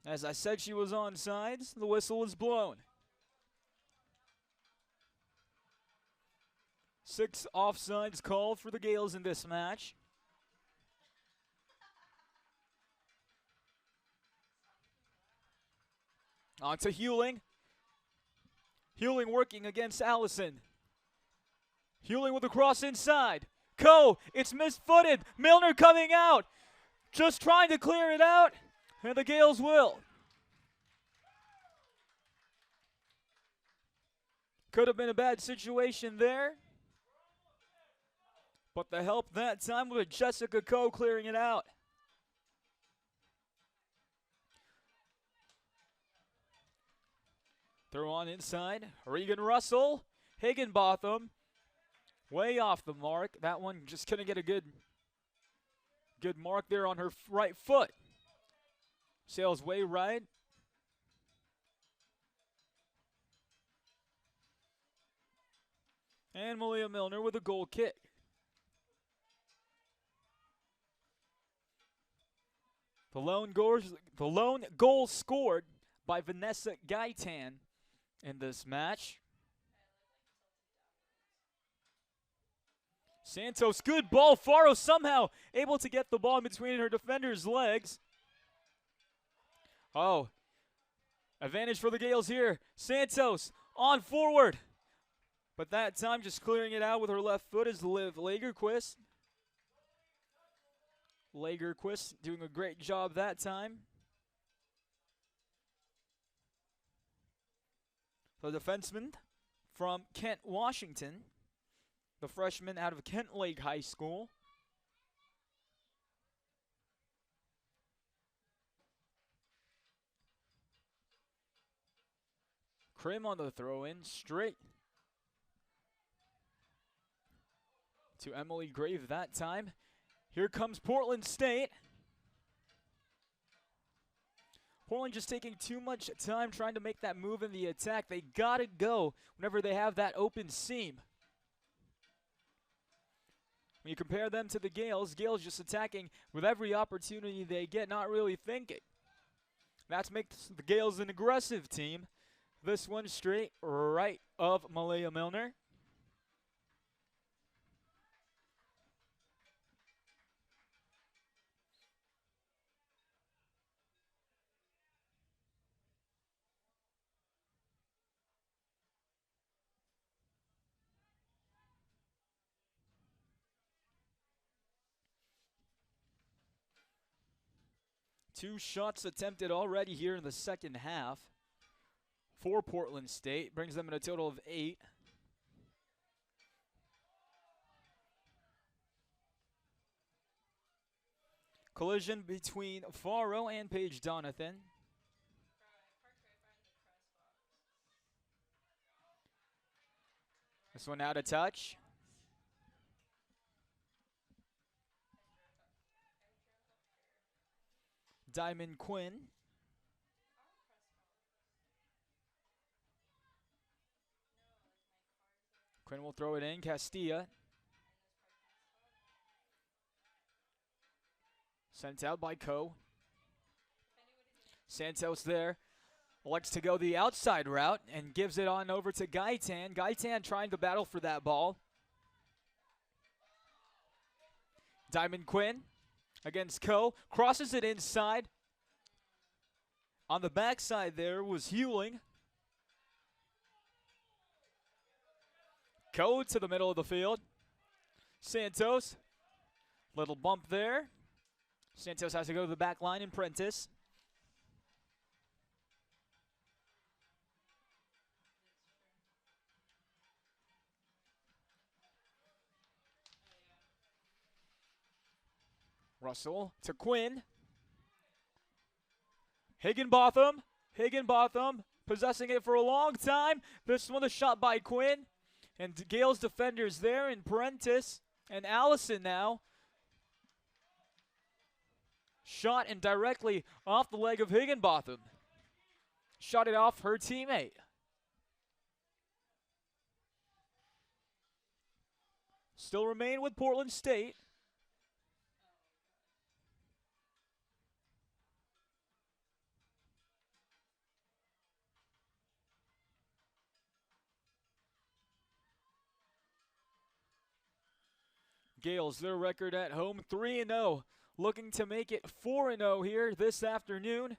Speaker 1: As I said, she was onsides. The whistle was blown. 6 offsides called for the Gaels in this match. On to Hewling. Hewling working against Allison. Hewling with a cross inside. Coe, it's misfooted. Milner coming out. Just trying to clear it out. And the Gaels will. Could have been a bad situation there. But the help that time with Jessica Coe clearing it out. Throw on inside. Regan Russell. Higginbotham. Way off the mark. That one just couldn't get a good mark there on her right foot. Sails way right. And Melea Milner with a goal kick. The lone goal scored by Vanessa Gaitan in this match. Santos, good ball. Faro somehow able to get the ball in between her defender's legs. Oh, advantage for the Gaels here. Santos on forward. But that time just clearing it out with her left foot is Liv Lagerquist. Lagerquist doing a great job that time. The defenseman from Kent, Washington. The freshman out of Kent Lake High School. Krim on the throw-in, straight to Emily Grave that time. Here comes Portland State. Portland just taking too much time trying to make that move in the attack. They gotta go whenever they have that open seam. When you compare them to the Gaels, Gaels just attacking with every opportunity they get, not really thinking. That makes the Gaels an aggressive team. This one straight right of Melea Milner. Two shots attempted already here in the second half for Portland State. Brings them in a total of 8. Collision between Faro and Paige Donathan. This one out of touch. Diamond Quinn. Quinn will throw it in. Castilla. Sent out by Coe. Santos there. Elects to go the outside route and gives it on over to Gaitan. Gaitan trying to battle for that ball. Diamond Quinn against Coe. Crosses it inside. On the backside there was Hewling. Coe to the middle of the field. Santos. Little bump there. Santos has to go to the back line and Prentice. Russell to Quinn. Higginbotham. Higginbotham possessing it for a long time. This one a shot by Quinn. And Gaels defenders there in Prentice and Allison now. Shot and directly off the leg of Higginbotham. Shot it off her teammate. Still remain with Portland State. Gaels, their record at home, 3-0. Looking to make it 4-0 here this afternoon.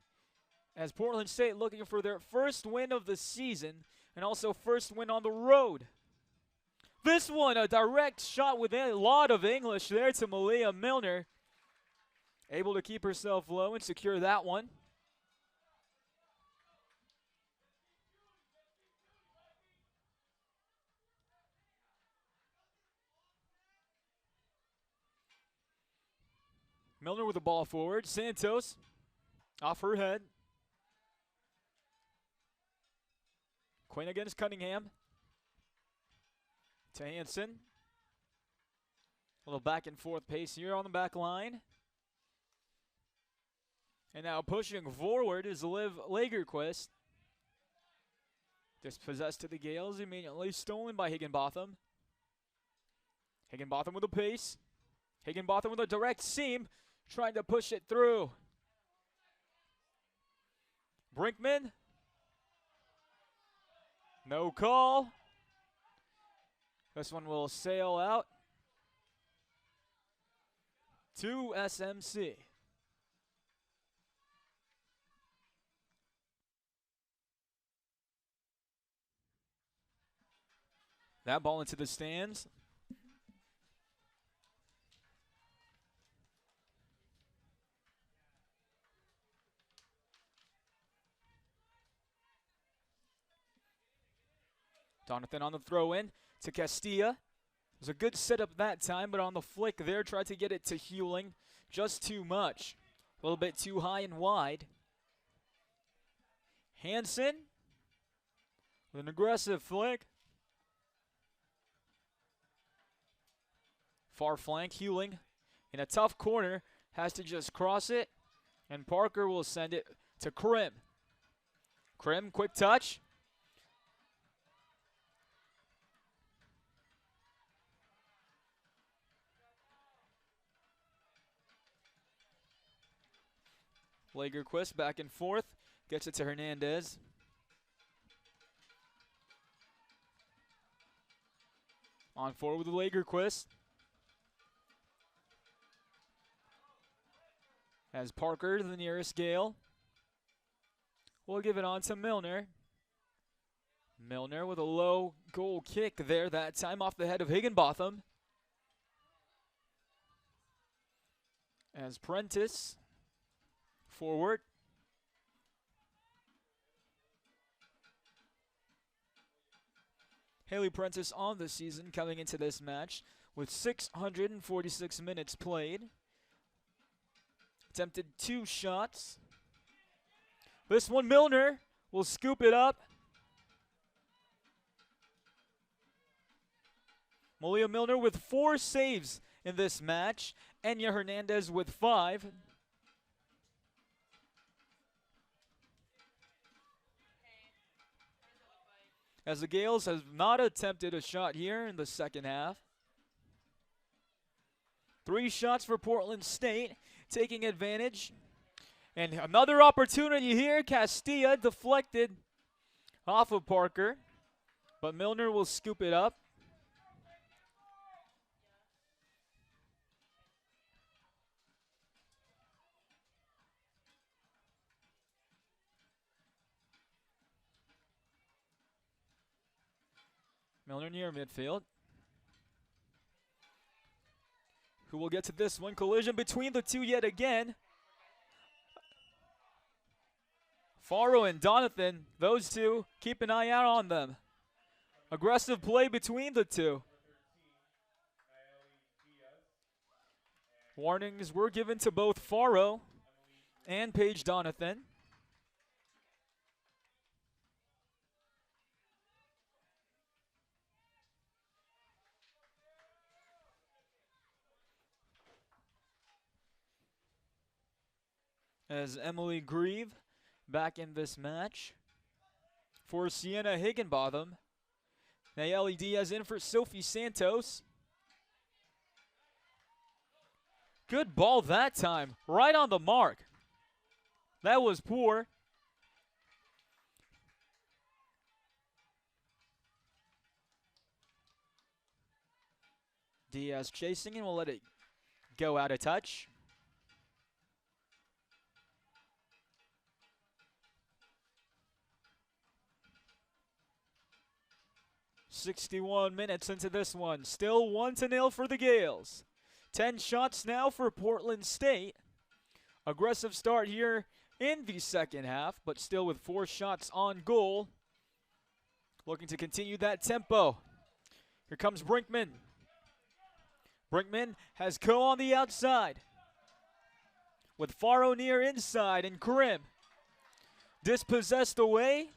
Speaker 1: As Portland State looking for their first win of the season and also first win on the road. This one, a direct shot with a lot of English there to Melea Milner. Able to keep herself low and secure that one. Milner with the ball forward. Santos off her head. Quinn against Cunningham. To Hansen. A little back and forth pace here on the back line. And now pushing forward is Liv Lagerquist. Dispossessed to the Gaels, immediately stolen by Higginbotham. Higginbotham with a pace. Higginbotham with a direct seam. Trying to push it through. Brinkman. No call. This one will sail out. to SMC. That ball into the stands. Donathan on the throw in to Castilla. It was a good setup that time, but on the flick there, tried to get it to Hewling. Just too much. A little bit too high and wide. Hansen with an aggressive flick. Far flank, Hewling in a tough corner. Has to just cross it, and Parker will send it to Krim. Krim, quick touch. Lagerquist back and forth. Gets it to Hernandez. On forward with Lagerquist. As Parker, the nearest Gale. We'll give it on to Milner. Milner with a low goal kick there, that time off the head of Higginbotham. As Prentice forward. Haley Prentice on the season coming into this match with 646 minutes played. Attempted 2 shots. This one, Milner will scoop it up. Melea Milner with 4 saves in this match. Enya Hernandez with 5. As the Gaels have not attempted a shot here in the second half. 3 shots for Portland State, taking advantage. And another opportunity here. Castilla deflected off of Parker, but Milner will scoop it up. Milner near midfield. Who will get to this one? Collision between the two yet again. Faro and Donathan, those two, keep an eye out on them. Aggressive play between the two. Warnings were given to both Faro and Paige Donathan. As Emily Grieve back in this match for Sienna Higginbotham. Nayeli Diaz in for Sophie Santos. Good ball that time, right on the mark. That was poor. Diaz chasing and we'll let it go out of touch. .61 minutes into this one. Still 1-0 for the Gaels. 10 shots now for Portland State. Aggressive start here in the second half, but still with 4 shots on goal. Looking to continue that tempo. Here comes Brinkman. Brinkman has Coe on the outside. With Faro near inside and Krim. Dispossessed away.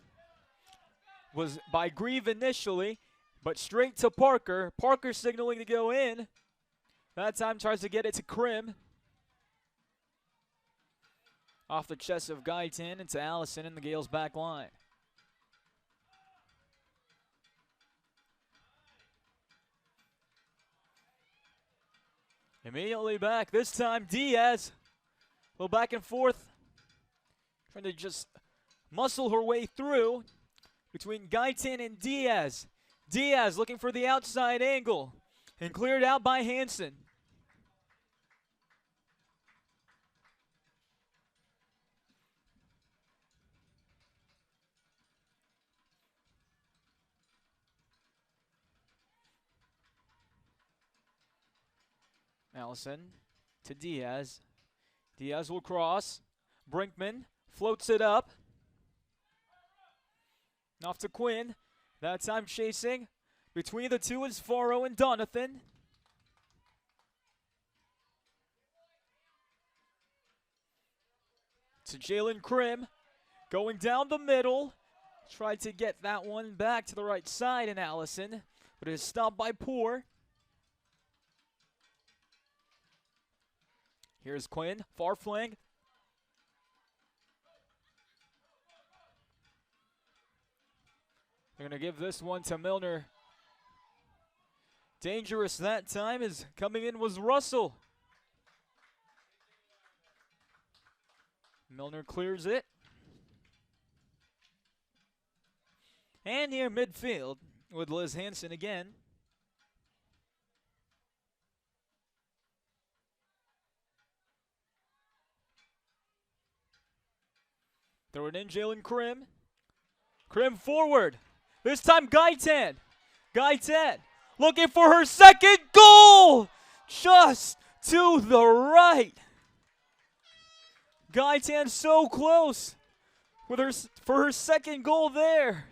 Speaker 1: Was by Grieve initially, but straight to Parker. Parker signaling to go in. That time tries to get it to Krim. Off the chest of Guyton into Allison in the Gaels back line. Immediately back, this time Diaz. A little back and forth. Trying to just muscle her way through between Guyton and Diaz. Diaz looking for the outside angle and cleared out by Hansen. Allison to Diaz. Diaz will cross. Brinkman floats it up. Off to Quinn. That time chasing. Between the two is Faro and Donathan. To Jalen Krim. Going down the middle. Tried to get that one back to the right side in Allison. But it is stopped by Poor. Here's Quinn. Far flank. They're going to give this one to Milner. Dangerous that time as coming in was Russell. Milner clears it. And near midfield with Liz Hansen again. Throw it in, Jalen Krim. Krim forward. This time Gaitan. Gaitan looking for her second goal. Just to the right. Gaitan so close with for her second goal there.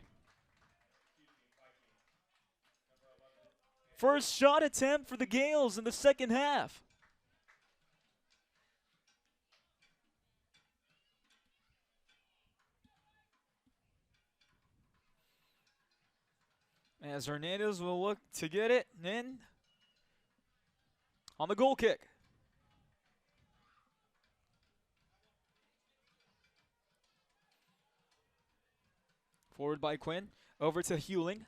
Speaker 1: First shot attempt for the Gaels in the second half. As Hernandez will look to get it in on the goal kick. Forward by Quinn, over to Hewling.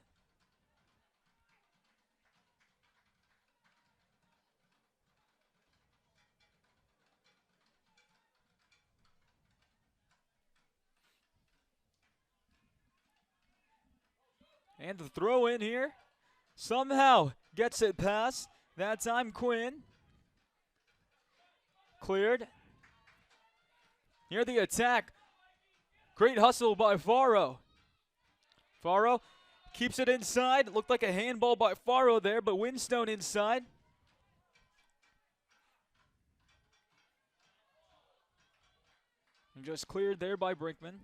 Speaker 1: And the throw in here. Somehow gets it past. That time Quinn. Cleared. Near the attack. Great hustle by Faro. Faro keeps it inside. Looked like a handball by Faro there, but Winstone inside. And just cleared there by Brinkman.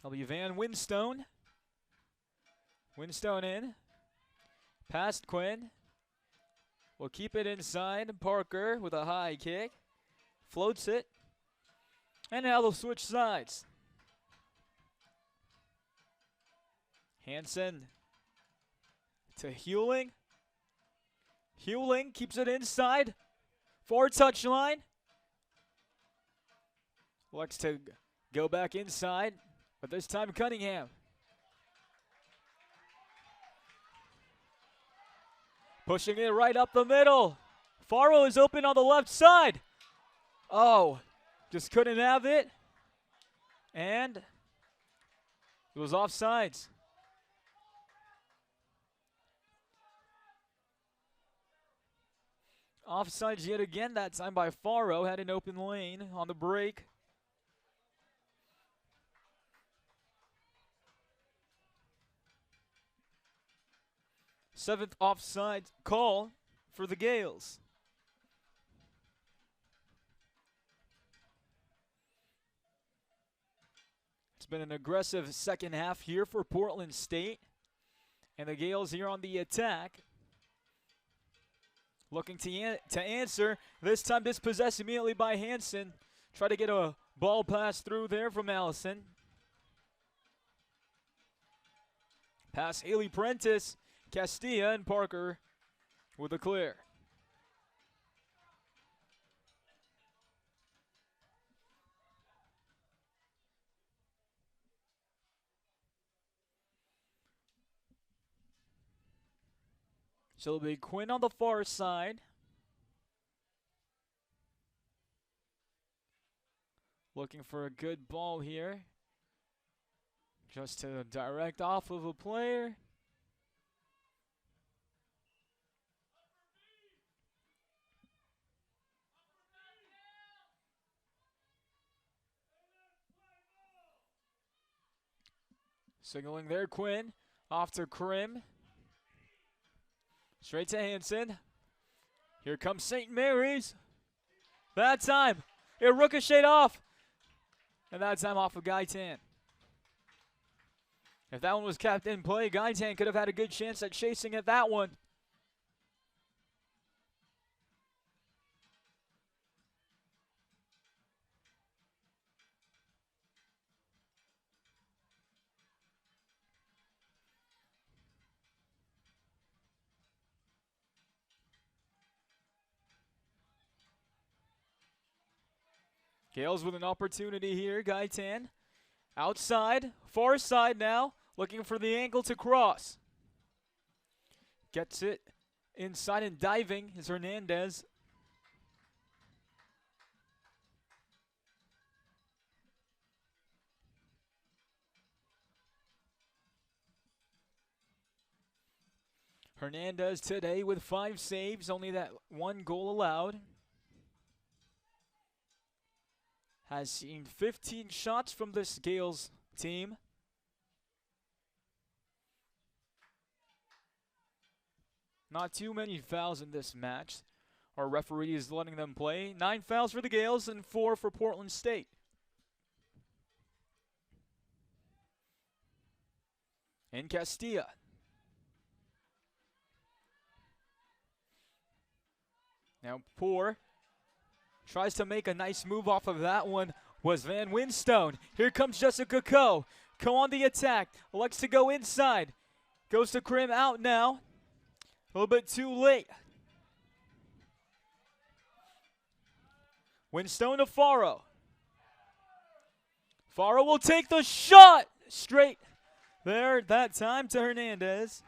Speaker 1: That'll be Van Winstone. Winstone in. Past Quinn. Will keep it inside. Parker with a high kick. Floats it. And now they'll switch sides. Hansen to Hewling. Hewling keeps it inside. Forward touchline. Looks to go back inside. But this time Cunningham. Pushing it right up the middle. Faro is open on the left side. Oh, just couldn't have it. And it was offsides. Offsides yet again, that time by Faro. Had an open lane on the break. Seventh offside call for the Gaels. It's been an aggressive second half here for Portland State. And the Gaels here on the attack. Looking to answer. This time dispossessed immediately by Hansen. Try to get a ball pass through there from Allison. Pass Haley Prentice. Castilla and Parker with a clear. So it'll be Quinn on the far side. Looking for a good ball here. Just to direct off of a player. Signaling there, Quinn. Off to Krim. Straight to Hansen. Here comes St. Mary's. That time, it ricocheted off. And that time off of Gaitan. If that one was kept in play, Gaitan could have had a good chance at chasing at that one. Gaels with an opportunity here. Gaitan outside, far side now, looking for the angle to cross. Gets it inside and diving is Hernandez. Hernandez today with 5 saves, only that 1 goal allowed. Has seen 15 shots from this Gaels team. Not too many fouls in this match. Our referee is letting them play. 9 fouls for the Gaels and 4 for Portland State. And Castilla. Now Poor tries to make a nice move off of that one. Was Van Winstone. Here comes Jessica Coe. Coe on the attack. Likes to go inside. Goes to Krim out now. A little bit too late. Winstone to Faro. Faro will take the shot. Straight there that time to Hernandez.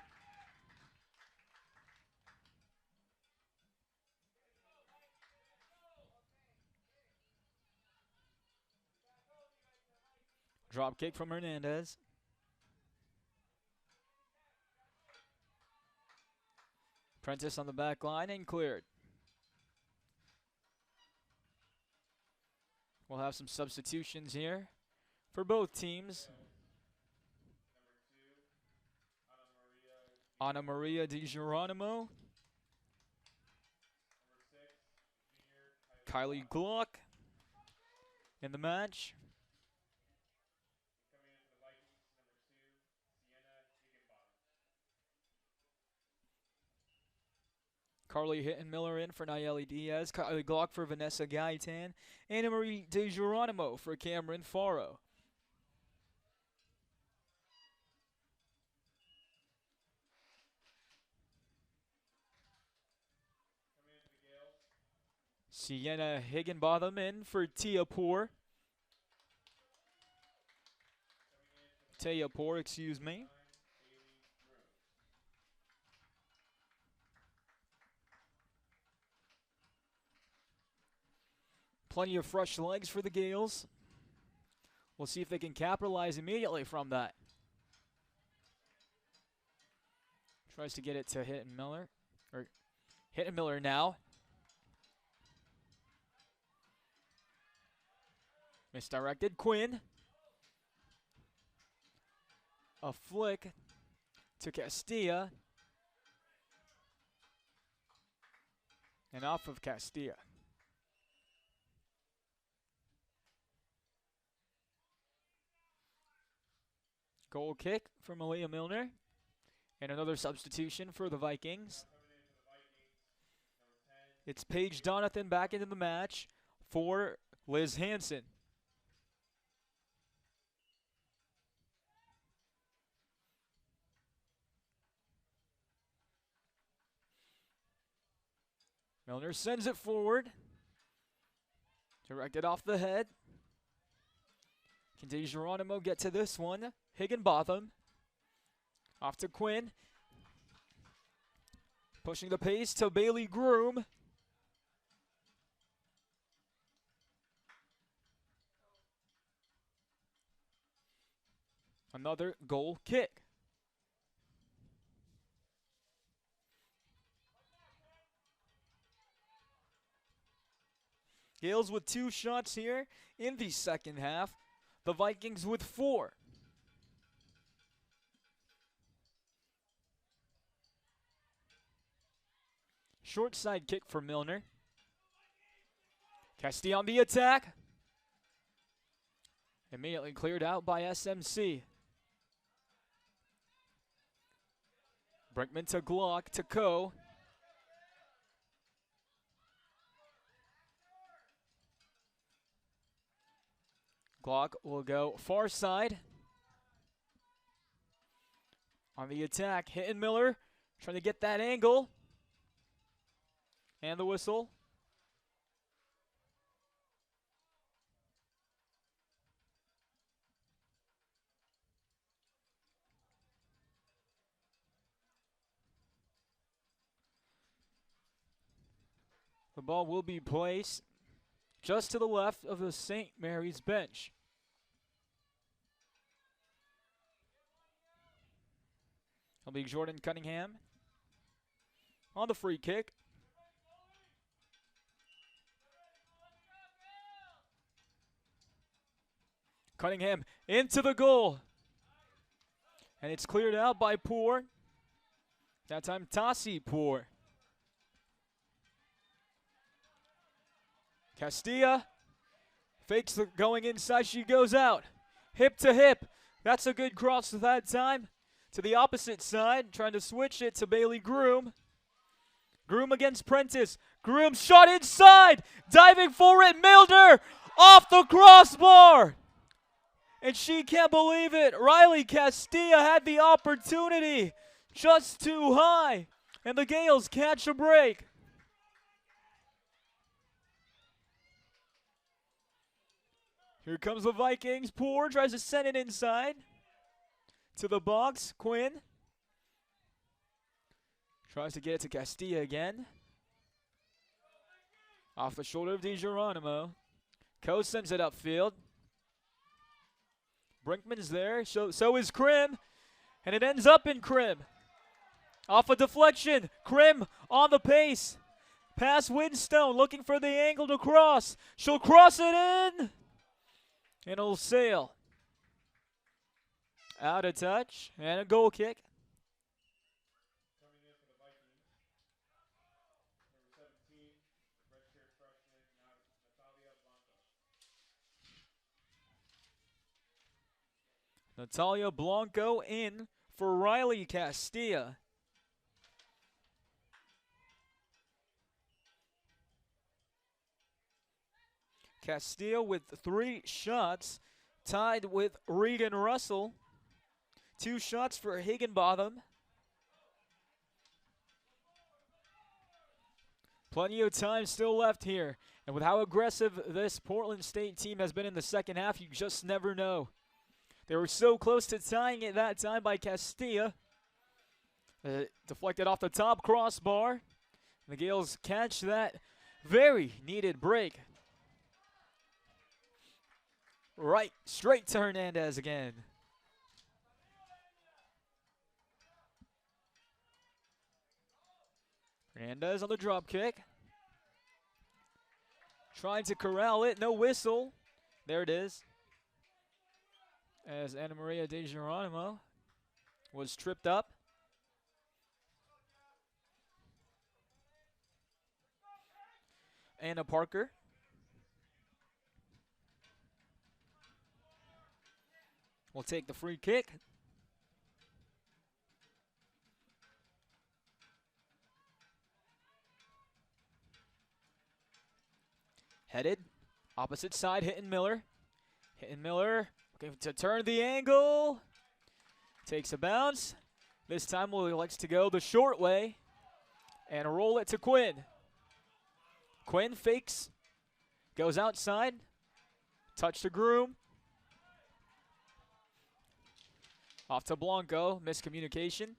Speaker 1: Drop kick from Hernandez. Prentice on the back line and cleared. We'll have some substitutions here for both teams. Ana Maria Di Geronimo. Kylie Glock in the match. Carly Hitton-Miller in for Nayeli Diaz. Kylie Glock for Vanessa Gaitan. Anna Marie De Geronimo for Cameron Faro. Sienna Higginbotham in for Tia Poor. Tia Poor, excuse me. Plenty of fresh legs for the Gaels. We'll see if they can capitalize immediately from that. Tries to get it to Hitton-Miller. Or Hitton-Miller now. Misdirected. Quinn. A flick to Castilla. And off of Castilla. Goal kick for Melea Milner. And another substitution for the Vikings. It's Paige Donathan back into the match for Liz Hansen. Milner sends it forward. Directed off the head. Can Di Geronimo get to this one? Higginbotham. Off to Quinn. Pushing the pace to Bailey Groom. Another goal kick. Gaels with 2 shots here in the second half. The Vikings with 4. Short side kick for Milner. Castilla on the attack. Immediately cleared out by SMC. Brinkman to Glock to Coe. Glock will go far side. On the attack, hitting Miller, trying to get that angle. And the whistle. The ball will be placed just to the left of the St. Mary's bench. It'll be Jordan Cunningham on the free kick. Cunningham into the goal. And it's cleared out by Poor. That time Tassi Poor. Castilla fakes the going inside. She goes out. Hip to hip. That's a good cross that time. To the opposite side. Trying to switch it to Bailey Groom. Groom against Prentice. Groom shot inside. Diving for it. Milner off the crossbar. And she can't believe it. Riley Castilla had the opportunity. Just too high. And the Gaels catch a break. Here comes the Vikings. Poor tries to send it inside. To the box. Quinn. Tries to get it to Castilla again. Off the shoulder of DiGeronimo. Coe sends it upfield. Brinkman's there. So is Krim. And it ends up in Krim. Off a deflection. Krim on the pace. Pass Winstone looking for the angle to cross. She'll cross it in. And it'll sail. Out of touch. And a goal kick.
Speaker 2: Coming in for the Vikings, number 17, redshirt freshman,
Speaker 1: Natalia
Speaker 2: Natalia Blanco.
Speaker 1: Blanco in for Riley Castilla. Castilla with 3 shots, tied with Regan Russell. 2 shots for Higginbotham. Plenty of time still left here. And with how aggressive this Portland State team has been in the second half, you just never know. They were so close to tying it that time by Castilla. Deflected off the top crossbar. The Gaels catch that very needed break. Right, straight to Hernandez again. Hernandez on the drop kick. Trying to corral it, no whistle. There it is. As Ana Maria DiGeronimo was tripped up. Anna Parker. Will take the free kick. Headed. Opposite side, hitting Miller. Hitting Miller. Looking to turn the angle. Takes a bounce. This time he likes to go the short way. And roll it to Quinn. Quinn fakes. Goes outside. Touch to Groom. Off to Blanco. Miscommunication.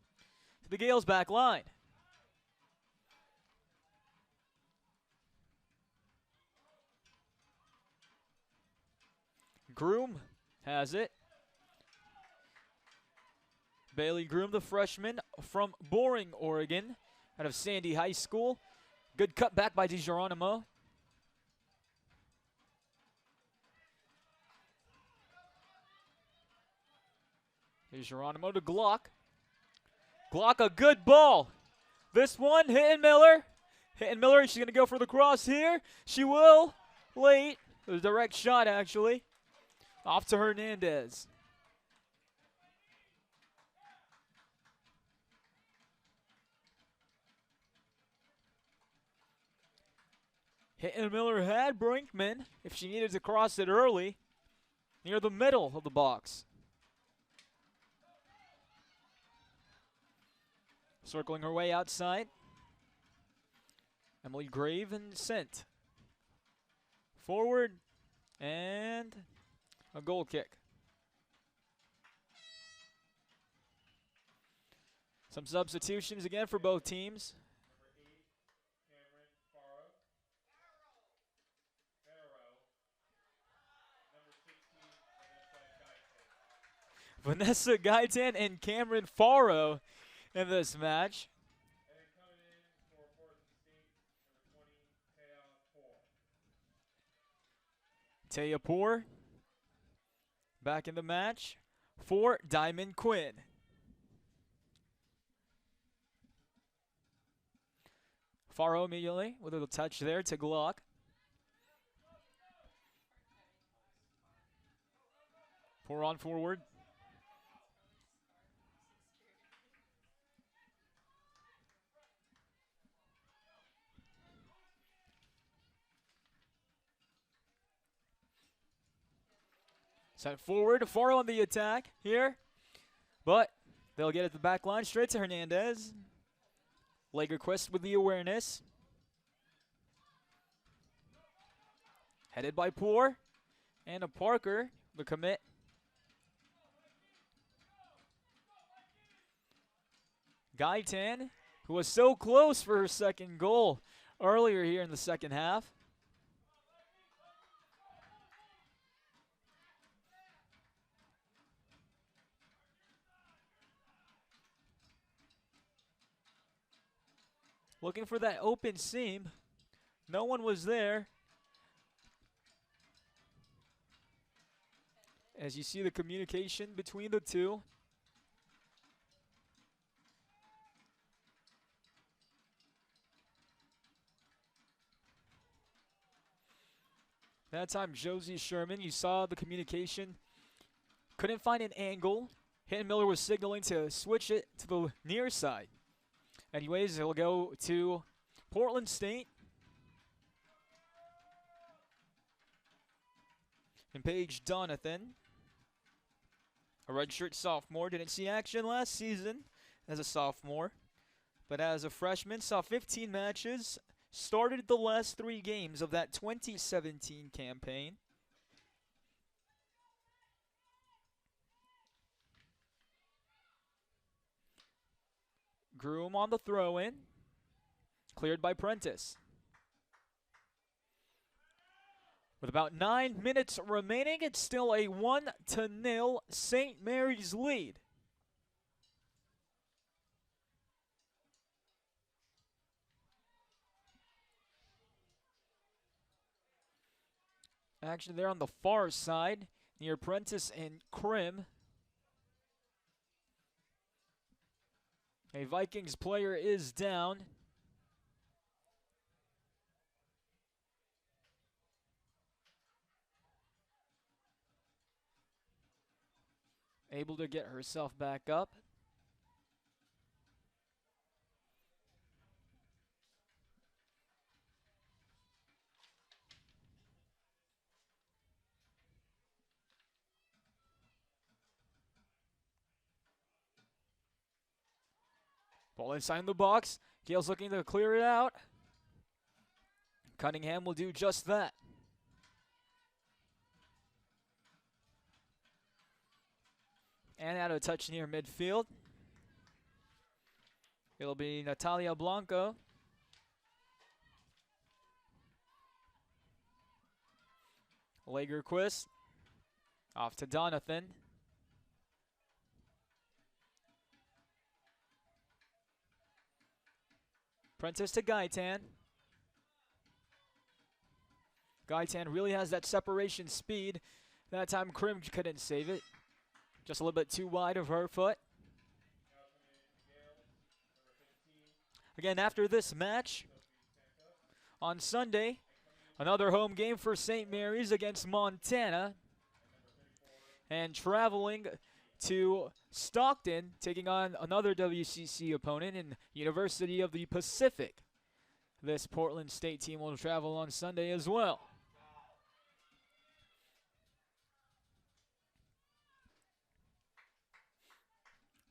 Speaker 1: To the Gaels back line. Groom has it. Bailey Groom, the freshman from Boring, Oregon, out of Sandy High School. Good cut back by DiGeronimo. DiGeronimo to Glock. Glock, a good ball. This one hitting Miller. Hitting Miller. She's going to go for the cross here. She will. Late. A direct shot, actually. Off to Hernandez. Hitting Miller had Brinkman if she needed to cross it early near the middle of the box. Circling her way outside. Emily Graven sent. Forward and a goal kick. Some substitutions again for both teams. Vanessa Gaitan and Cameron Faro in this match.
Speaker 2: And then coming in for Portland State, number 20,
Speaker 1: Taya Poor back in the match for Diamond Quinn. Faro immediately with a little touch there to Glock. Poor on forward. Sent forward, Faro on the attack here. But they'll get it to the back line, straight to Hernandez. Lagerquist with the awareness. Headed by Poor. And a Parker, the commit. Gaitan, who was so close for her second goal earlier here in the second half. Looking for that open seam. No one was there. As you see the communication between the two. That time, Josie Sherman, you saw the communication. Couldn't find an angle. Hitton Miller was signaling to switch it to the near side. Anyways, it'll go to Portland State. And Paige Donathan, a redshirt sophomore, didn't see action last season as a sophomore, but as a freshman, saw 15 matches, started the last 3 games of that 2017 campaign. Groom on the throw-in, cleared by Prentice. With about 9 minutes remaining, it's still a 1-0 St. Mary's lead. Action there on the far side near Prentice and Krim. A Vikings player is down. Able to get herself back up. Ball inside the box. Gaels looking to clear it out. Cunningham will do just that. And out of touch near midfield. It'll be Natalia Blanco. Lagerquist. Off to Donathan. Prentice to Gaitan. Gaitan really has that separation speed. That time Krim couldn't save it. Just a little bit too wide of her foot. Again, after this match, On Sunday, another home game for St. Mary's against Montana. And traveling to Stockton, taking on another WCC opponent in University of the Pacific. This Portland State team will travel on Sunday as well.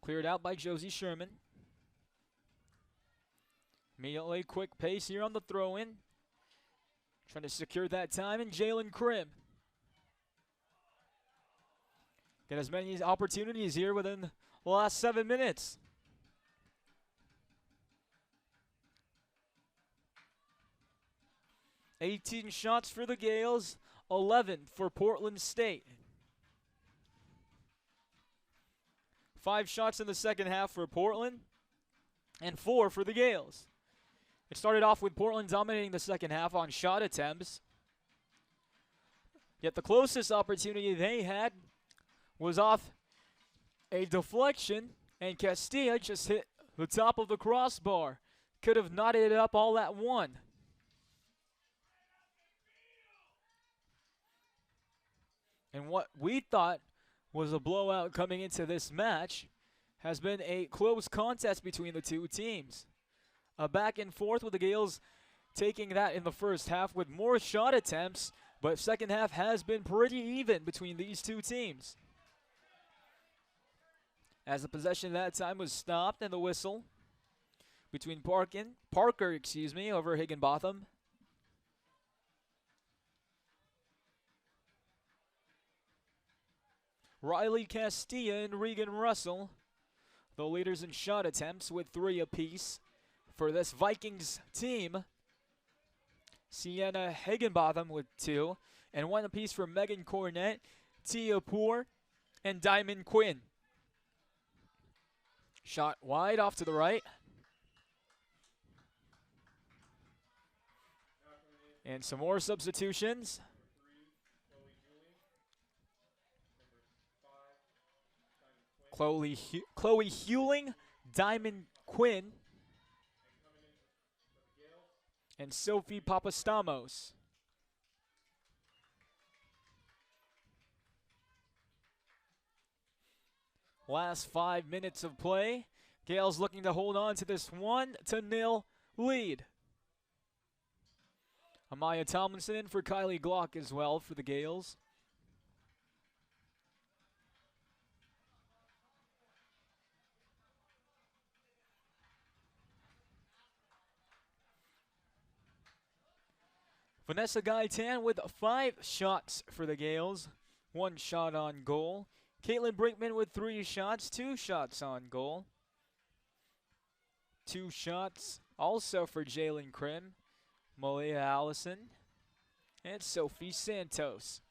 Speaker 1: Cleared out by Josie Sherman. Immediately quick pace here on the throw-in. Trying to secure that time, and Jalen Krim. Get as many opportunities here within the last 7 minutes. "18 shots for the Gaels, 11 for Portland State. 5 shots in the second half for Portland, and 4 for the Gaels. It started off with Portland dominating the second half on shot attempts. Yet the closest opportunity they had was off a deflection, and Castilla just hit the top of the crossbar. Could have knotted it up all at one. And what we thought was a blowout coming into this match has been a close contest between the two teams. A back and forth with the Gaels taking that in the first half with more shot attempts, but second half has been pretty even between these two teams. As the possession that time was stopped and the whistle between Parker, over Higginbotham. Riley Castilla and Regan Russell, the leaders in shot attempts with 3 apiece for this Vikings team. Sienna Higginbotham with 2, and 1 apiece for Megan Cornett, Tia Poor, and Diamond Quinn. Shot wide off to the right. And some more substitutions. Chloe Hewling, Diamond Quinn, and Sophie Papastamos. Last 5 minutes of play. Gaels looking to hold on to this 1-0 lead. Amaya Tomlinson in for Kylie Glock as well for the Gaels. Vanessa Gaitan with 5 shots for the Gaels, 1 shot on goal. Caitlin Brinkman with 3 shots, 2 shots on goal. 2 shots also for Jalen Krim, Melea Allison, and Sophie Santos.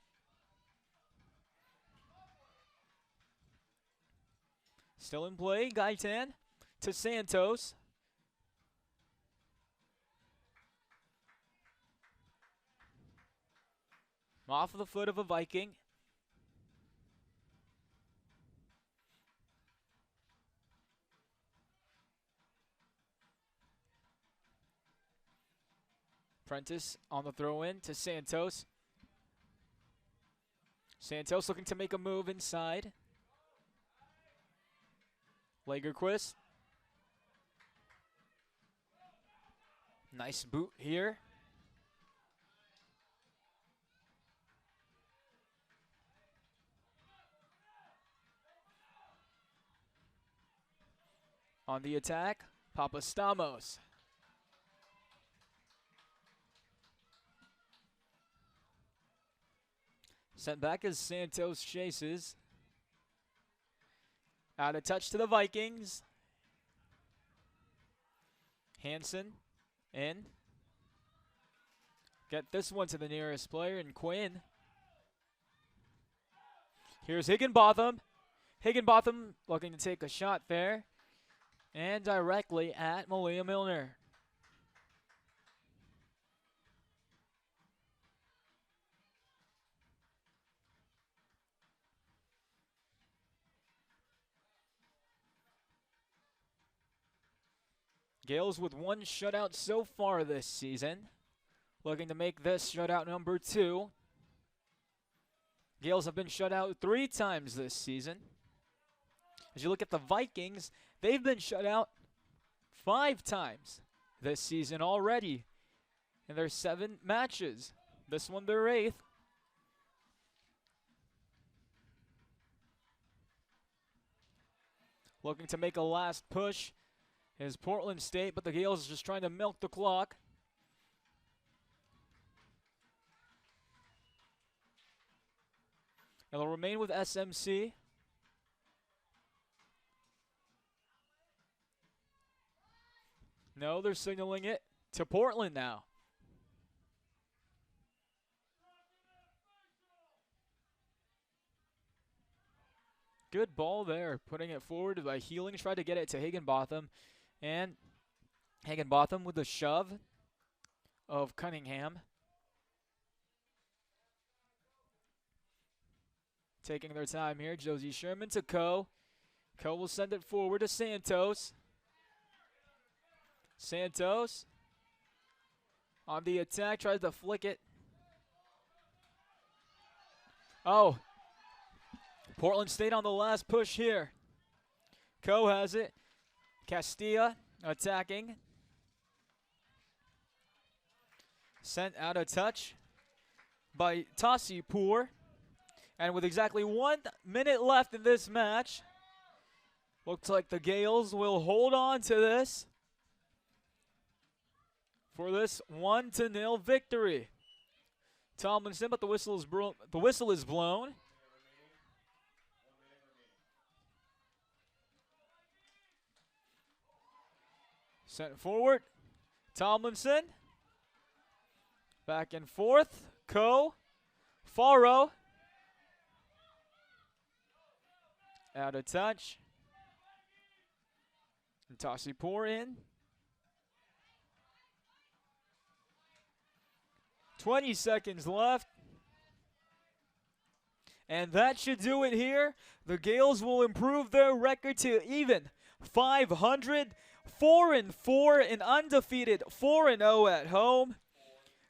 Speaker 1: Still in play, Gaitan to Santos. Off of the foot of a Viking. Prentice on the throw-in to Santos. Santos looking to make a move inside. Lagerquist. Nice boot here. On the attack, Papastamos. Sent back as Santos chases. Out of touch to the Vikings. Hansen in. Get this one to the nearest player, and Quinn. Here's Higginbotham. Higginbotham looking to take a shot there. And directly at Melea Milner. Gaels with 1 shutout so far this season. looking to make this shutout number 2. Gaels have been shut out 3 times this season. As you look at the Vikings, they've been shut out 5 times this season already in their 7 matches. This one their 8th. Looking to make a last push is Portland State, but the Gaels are just trying to milk the clock. And they'll remain with SMC. No, they're signaling it to Portland now. Good ball there, putting it forward by Healing. Tried to get it to Higginbotham. And Higginbotham with the shove of Cunningham. Taking their time here. Josie Sherman to Coe. Coe will send it forward to Santos. Santos on the attack, tries to flick it. Oh, Portland State on the last push here. Coe has it. Castilla attacking. Sent out of touch by Tassipur. And with exactly 1 minute left in this match, looks like the Gaels will hold on to this for this 1-0 victory. Tomlinson, but the whistle is blown. Sent forward. Tomlinson. Back and forth. Coe. Faro. Out of touch. And Tassipur in. 20 seconds left. And that should do it here. The Gaels will improve their record to even 500. 4-4 and undefeated 4-0 at home,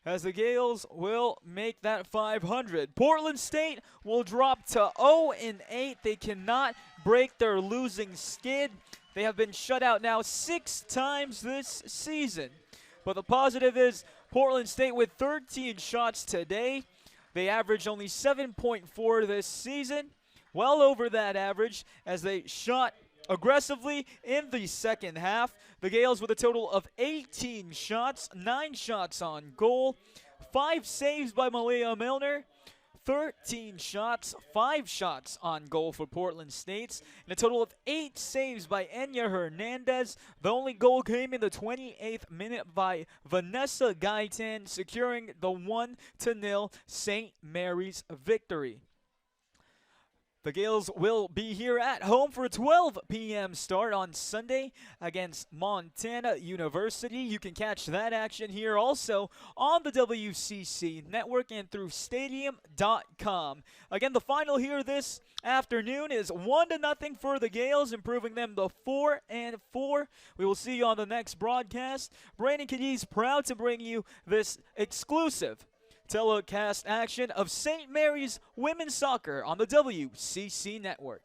Speaker 1: as the Gaels will make that 500. Portland State will drop to 0-8. They cannot break their losing skid. They have been shut out now 6 times this season. But the positive is Portland State with 13 shots today. They averaged only 7.4 this season, well over that average as they shot aggressively in the second half. The Gaels with a total of 18 shots, 9 shots on goal, 5 saves by Melea Milner, 13 shots, 5 shots on goal for Portland State, and a total of 8 saves by Enya Hernandez. The only goal came in the 28th minute by Vanessa Gaitan, securing the 1-0 St. Mary's victory. The Gaels will be here at home for a 12 p.m. start on Sunday against Montana University. You can catch that action here also on the WCC Network and through stadium.com. Again, the final here this afternoon is 1-0 for the Gaels, improving them to 4-4. We will see you on the next broadcast. Brandon Cadiz proud to bring you this exclusive telecast action of St. Mary's women's soccer on the WCC Network.